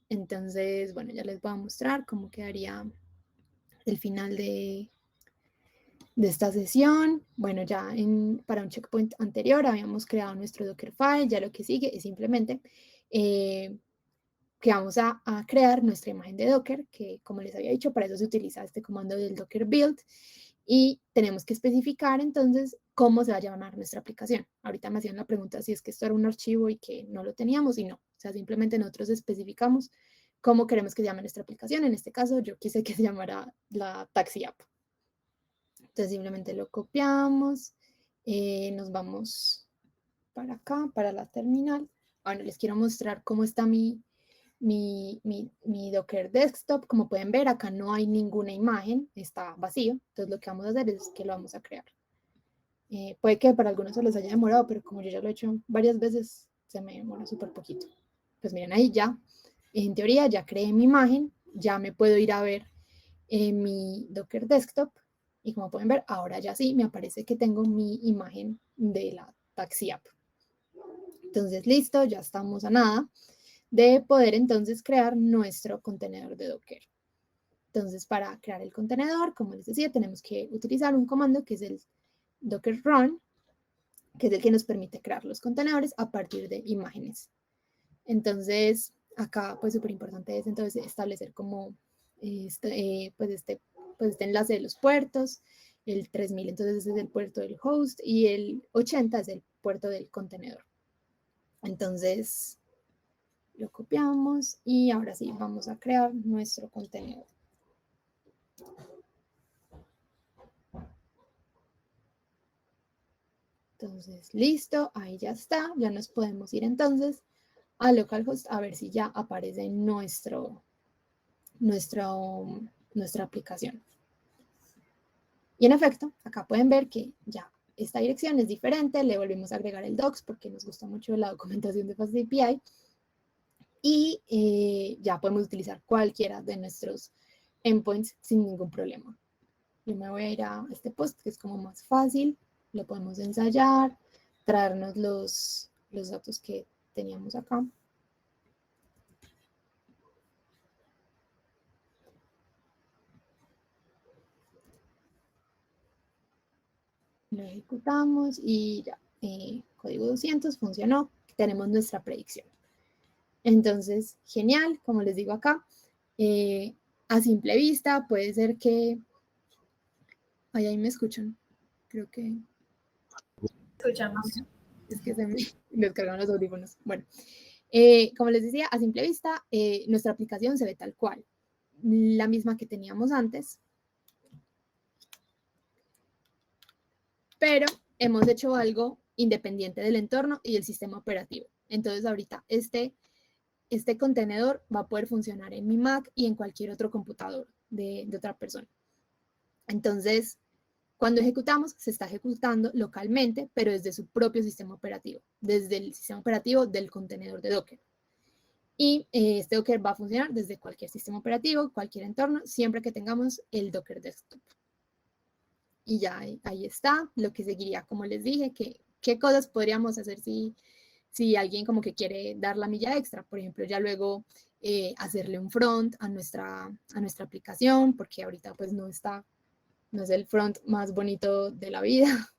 Entonces, bueno, ya les voy a mostrar cómo quedaría el final de esta sesión. Bueno, ya para un checkpoint anterior habíamos creado nuestro Dockerfile, ya lo que sigue es simplemente que vamos a crear nuestra imagen de Docker, que como les había dicho, para eso se utiliza este comando del Docker build, y tenemos que especificar entonces cómo se va a llamar nuestra aplicación. Ahorita me hacían la pregunta si es que esto era un archivo y que no lo teníamos, y no. O sea, simplemente nosotros especificamos cómo queremos que se llame nuestra aplicación. En este caso, yo quise que se llamara la Taxi App. Entonces, simplemente lo copiamos, nos vamos para acá, para la terminal. Bueno, les quiero mostrar cómo está mi Docker Desktop. Como pueden ver, acá no hay ninguna imagen, está vacío. Entonces, lo que vamos a hacer es que lo vamos a crear. Puede que para algunos se les haya demorado, pero como yo ya lo he hecho varias veces, se me demora súper poquito. Pues miren, ahí ya, en teoría, ya creé mi imagen, ya me puedo ir a ver mi Docker Desktop, y como pueden ver, ahora ya sí me aparece que tengo mi imagen de la Taxi App. Entonces, listo, ya estamos a nada de poder entonces crear nuestro contenedor de Docker. Entonces, para crear el contenedor, como les decía, tenemos que utilizar un comando que es el Docker Run, que es el que nos permite crear los contenedores a partir de imágenes. Entonces, acá, pues, súper importante es entonces establecer como este enlace de los puertos. El 3000, entonces, es el puerto del host, y el 80 es el puerto del contenedor. Entonces, lo copiamos y ahora sí, vamos a crear nuestro contenedor. Entonces, listo, ahí ya está. Ya nos podemos ir entonces a localhost a ver si ya aparece nuestra aplicación. Y en efecto, acá pueden ver que ya esta dirección es diferente. Le volvimos a agregar el docs porque nos gusta mucho la documentación de Fast API. Y ya podemos utilizar cualquiera de nuestros endpoints sin ningún problema. Yo me voy a ir a este post que es como más fácil. Lo podemos ensayar, traernos los datos que teníamos acá. Lo ejecutamos y ya, código 200 funcionó, tenemos nuestra predicción. Entonces, genial, como les digo acá, a simple vista puede ser que... ahí me escuchan, creo que... Escuchamos. Es que se me descargaron los audífonos. Bueno, como les decía, a simple vista, nuestra aplicación se ve tal cual, la misma que teníamos antes, pero hemos hecho algo independiente del entorno y del sistema operativo. Entonces, ahorita este contenedor va a poder funcionar en mi Mac y en cualquier otro computador de otra persona. Entonces, cuando ejecutamos, se está ejecutando localmente, pero desde su propio sistema operativo, desde el sistema operativo del contenedor de Docker. Y este Docker va a funcionar desde cualquier sistema operativo, cualquier entorno, siempre que tengamos el Docker Desktop. Y ya ahí está. Lo que seguiría, como les dije, qué cosas podríamos hacer si alguien como que quiere dar la milla extra. Por ejemplo, ya luego hacerle un front a nuestra aplicación, porque ahorita pues no es el front más bonito de la vida.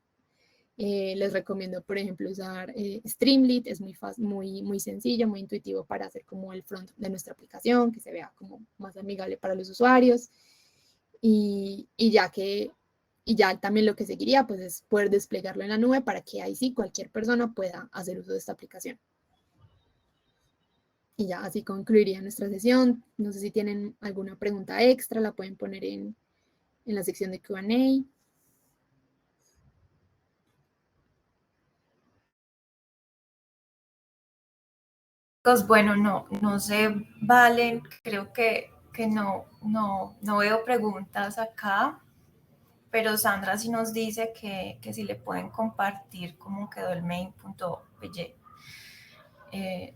Les recomiendo, por ejemplo, usar Streamlit. Es muy fácil, muy sencillo, muy intuitivo para hacer como el front de nuestra aplicación, que se vea como más amigable para los usuarios. Y ya también lo que seguiría pues es poder desplegarlo en la nube para que ahí sí cualquier persona pueda hacer uso de esta aplicación. Y ya así concluiría nuestra sesión. No sé si tienen alguna pregunta extra, la pueden poner en la sección de Q&A. Pues bueno, no sé, Valen, creo que no veo preguntas acá, pero Sandra sí nos dice que si le pueden compartir cómo quedó el main.py.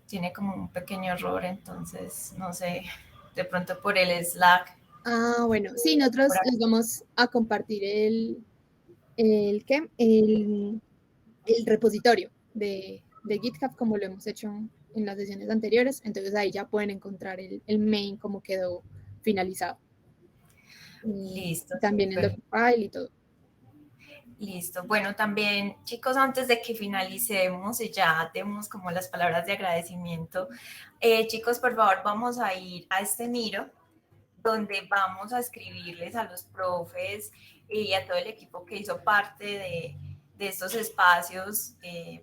Tiene como un pequeño error, entonces no sé, de pronto por el Slack. Ah, bueno, sí, nosotros les vamos a compartir el repositorio de GitHub, como lo hemos hecho en las sesiones anteriores. Entonces ahí ya pueden encontrar el main como quedó finalizado. Listo. También el Docfile y todo. Listo. Bueno, también, chicos, antes de que finalicemos y ya demos como las palabras de agradecimiento, chicos, por favor, vamos a ir a este Miro, donde vamos a escribirles a los profes y a todo el equipo que hizo parte de estos espacios,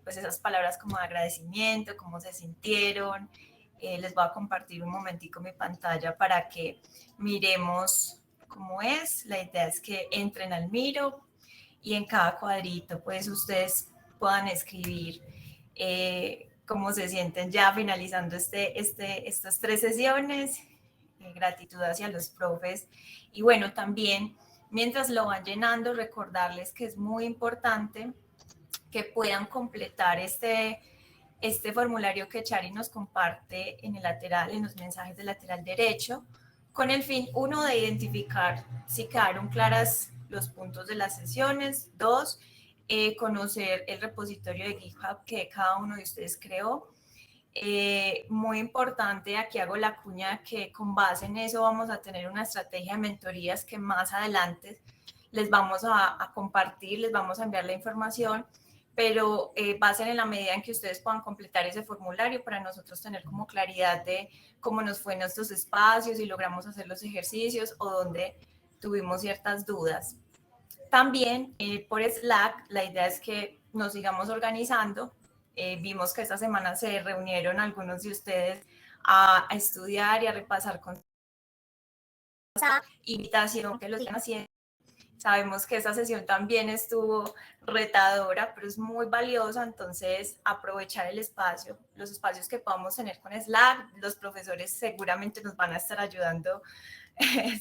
pues esas palabras como de agradecimiento, cómo se sintieron. Les voy a compartir un momentico mi pantalla para que miremos cómo es. La idea es que entren al Miro y en cada cuadrito pues ustedes puedan escribir cómo se sienten ya finalizando estas 3 sesiones. Gratitud hacia los profes. Y bueno, también mientras lo van llenando, recordarles que es muy importante que puedan completar este formulario que Chari nos comparte en el lateral, en los mensajes del lateral derecho, con el fin, 1, de identificar si quedaron claras los puntos de las sesiones, 2, conocer el repositorio de GitHub que cada uno de ustedes creó. Muy importante, aquí hago la cuña que con base en eso vamos a tener una estrategia de mentorías que más adelante les vamos a compartir, les vamos a enviar la información, pero va a ser en la medida en que ustedes puedan completar ese formulario para nosotros tener como claridad de cómo nos fue en estos espacios, si logramos hacer los ejercicios o donde tuvimos ciertas dudas. También por Slack, la idea es que nos sigamos organizando. Vimos que esta semana se reunieron algunos de ustedes a estudiar y a repasar con esa invitación que lo sigan haciendo. Sabemos que esta sesión también estuvo retadora, pero es muy valiosa, entonces aprovechar el espacio, los espacios que podamos tener con Slack. Los profesores seguramente nos van a estar ayudando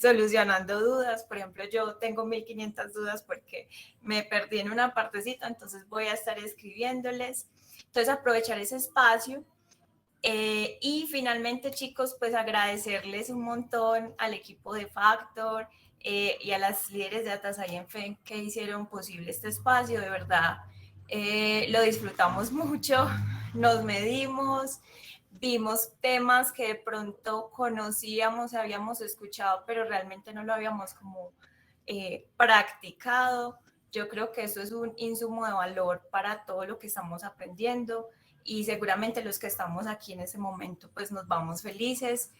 solucionando dudas. Por ejemplo, yo tengo 1500 dudas porque me perdí en una partecita, entonces voy a estar escribiéndoles. Entonces, aprovechar ese espacio. Y finalmente, chicos, pues agradecerles un montón al equipo de Factor y a las líderes de Data Science que hicieron posible este espacio. De verdad, lo disfrutamos mucho, nos medimos, vimos temas que de pronto conocíamos, habíamos escuchado, pero realmente no lo habíamos como practicado. Yo creo que eso es un insumo de valor para todo lo que estamos aprendiendo y seguramente los que estamos aquí en ese momento pues nos vamos felices,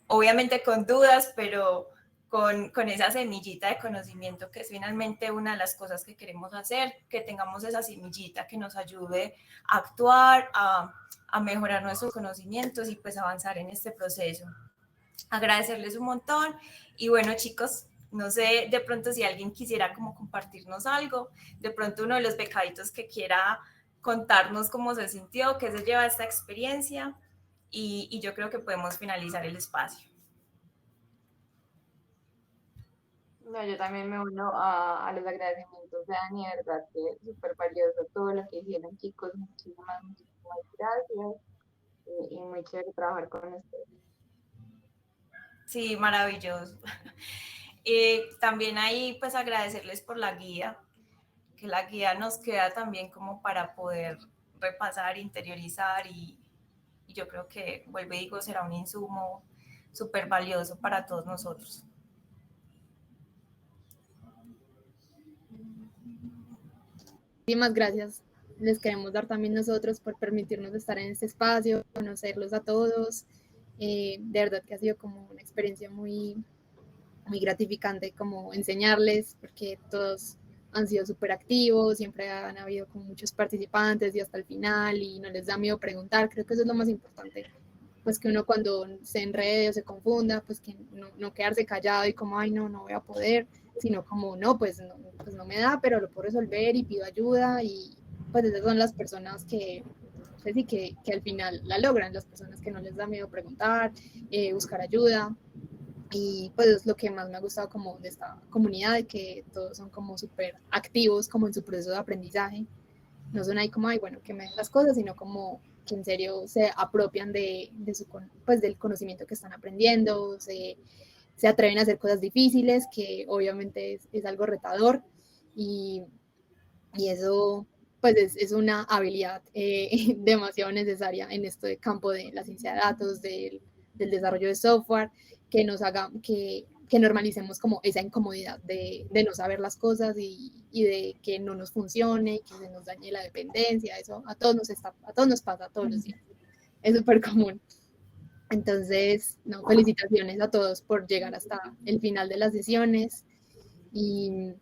obviamente con dudas, pero con esa semillita de conocimiento que es finalmente una de las cosas que queremos hacer, que tengamos esa semillita que nos ayude a actuar, a mejorar nuestros conocimientos y pues avanzar en este proceso. Agradecerles un montón y bueno, chicos, no sé, de pronto si alguien quisiera como compartirnos algo, de pronto uno de los becaditos que quiera contarnos cómo se sintió, qué se lleva esta experiencia y yo creo que podemos finalizar el espacio. No, yo también me uno a los agradecimientos de Dani, de verdad que es súper valioso todo lo que hicieron, chicos. Muchísimas gracias y muy chévere trabajar con ustedes. Sí, maravilloso. También ahí pues agradecerles por la guía, que la guía nos queda también como para poder repasar, interiorizar y yo creo que, vuelvo y digo, será un insumo súper valioso para todos nosotros. Muchísimas gracias. Les queremos dar también nosotros por permitirnos estar en este espacio, conocerlos a todos. De verdad que ha sido como una experiencia muy, muy gratificante como enseñarles, porque todos han sido súper activos, siempre han habido como muchos participantes y hasta el final y no les da miedo preguntar. Creo que eso es lo más importante, pues que uno cuando se enrede o se confunda, pues que no quedarse callado y como, ay, no voy a poder, sino como, no, pues no me da, pero lo puedo resolver y pido ayuda y pues esas son las personas que, pues sí, que al final la logran, las personas que no les da miedo preguntar, buscar ayuda. Y pues es lo que más me ha gustado como de esta comunidad, de que todos son como súper activos como en su proceso de aprendizaje. No son ahí como, ay, bueno, que me den las cosas, sino como que en serio se apropian pues del conocimiento que están aprendiendo, se atreven a hacer cosas difíciles, que obviamente es algo retador y eso pues es una habilidad demasiado necesaria en este campo de la ciencia de datos, del desarrollo de software, que nos haga que normalicemos como esa incomodidad de no saber las cosas y de que no nos funcione, que se nos dañe la dependencia. Eso a todos nos pasa todos los días, es súper común. Entonces, no, felicitaciones a todos por llegar hasta el final de las sesiones y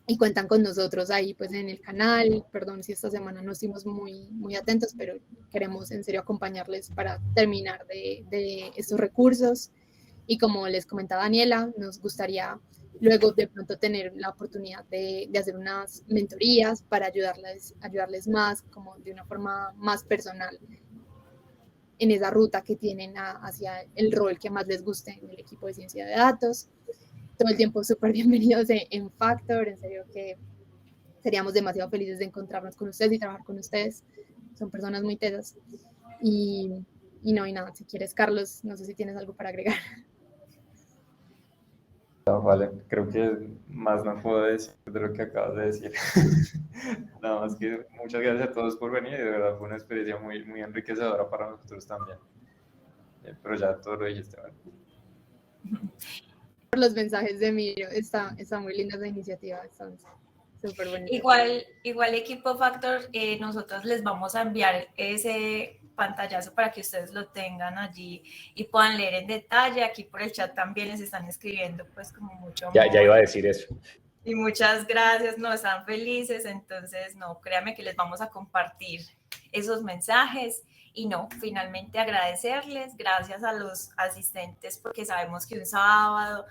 y cuentan con nosotros ahí pues en el canal. Perdón si esta semana no estuvimos muy atentos, pero queremos en serio acompañarles para terminar de estos recursos. Y como les comentaba Daniela, nos gustaría luego de pronto tener la oportunidad de hacer unas mentorías para ayudarles más, como de una forma más personal en esa ruta que tienen hacia el rol que más les guste en el equipo de ciencia de datos. Todo el tiempo súper bienvenidos en Factor, en serio que seríamos demasiado felices de encontrarnos con ustedes y trabajar con ustedes. Son personas muy tesas. Y nada, si quieres, Carlos, no sé si tienes algo para agregar. No, vale, creo que más no puedo decir de lo que acabas de decir. Nada más que muchas gracias a todos por venir, de verdad fue una experiencia muy enriquecedora para nosotros también. Pero ya todo lo dijiste, ¿vale? Por los mensajes de Emilio, está muy linda esa iniciativa, están súper bonitas. Igual equipo Factor, nosotros les vamos a enviar ese pantallazo para que ustedes lo tengan allí y puedan leer en detalle. Aquí por el chat también les están escribiendo pues como mucho amor. Ya iba a decir eso. Y muchas gracias, no, están felices, entonces no, créanme que les vamos a compartir esos mensajes y no, finalmente agradecerles, gracias a los asistentes porque sabemos que un sábado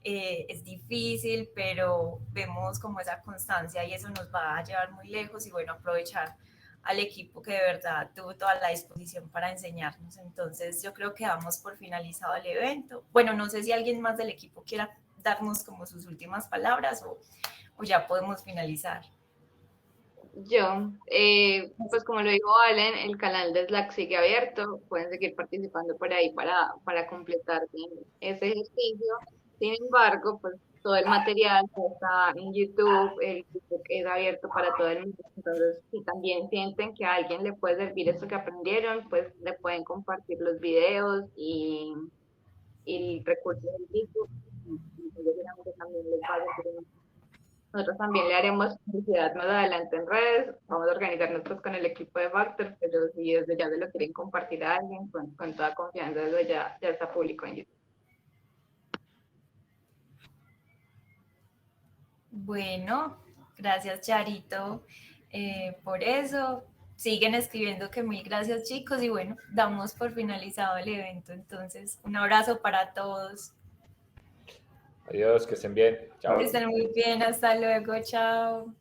es difícil, pero vemos como esa constancia y eso nos va a llevar muy lejos y bueno, aprovechar al equipo que de verdad tuvo toda la disposición para enseñarnos. Entonces yo creo que damos por finalizado el evento. Bueno, no sé si alguien más del equipo quiera darnos como sus últimas palabras o ya podemos finalizar. Yo, pues como lo dijo Valen, el canal de Slack sigue abierto, pueden seguir participando por ahí para completar ese ejercicio. Sin embargo, pues todo el material está en YouTube, el YouTube es abierto para todo el mundo. Entonces, si también sienten que a alguien le puede servir esto que aprendieron, pues le pueden compartir los videos y el recurso del YouTube. Y seguramente también les va a servir. Nosotros también le haremos publicidad más adelante en redes, vamos a organizarnos pues con el equipo de Factor, pero si desde ya se lo quieren compartir a alguien, con toda confianza, desde ya está público en YouTube. Bueno, gracias Charito por eso. Siguen escribiendo que mil gracias chicos y bueno, damos por finalizado el evento. Entonces, un abrazo para todos. Adiós, que estén bien. Chao. Que estén muy bien, hasta luego, chao.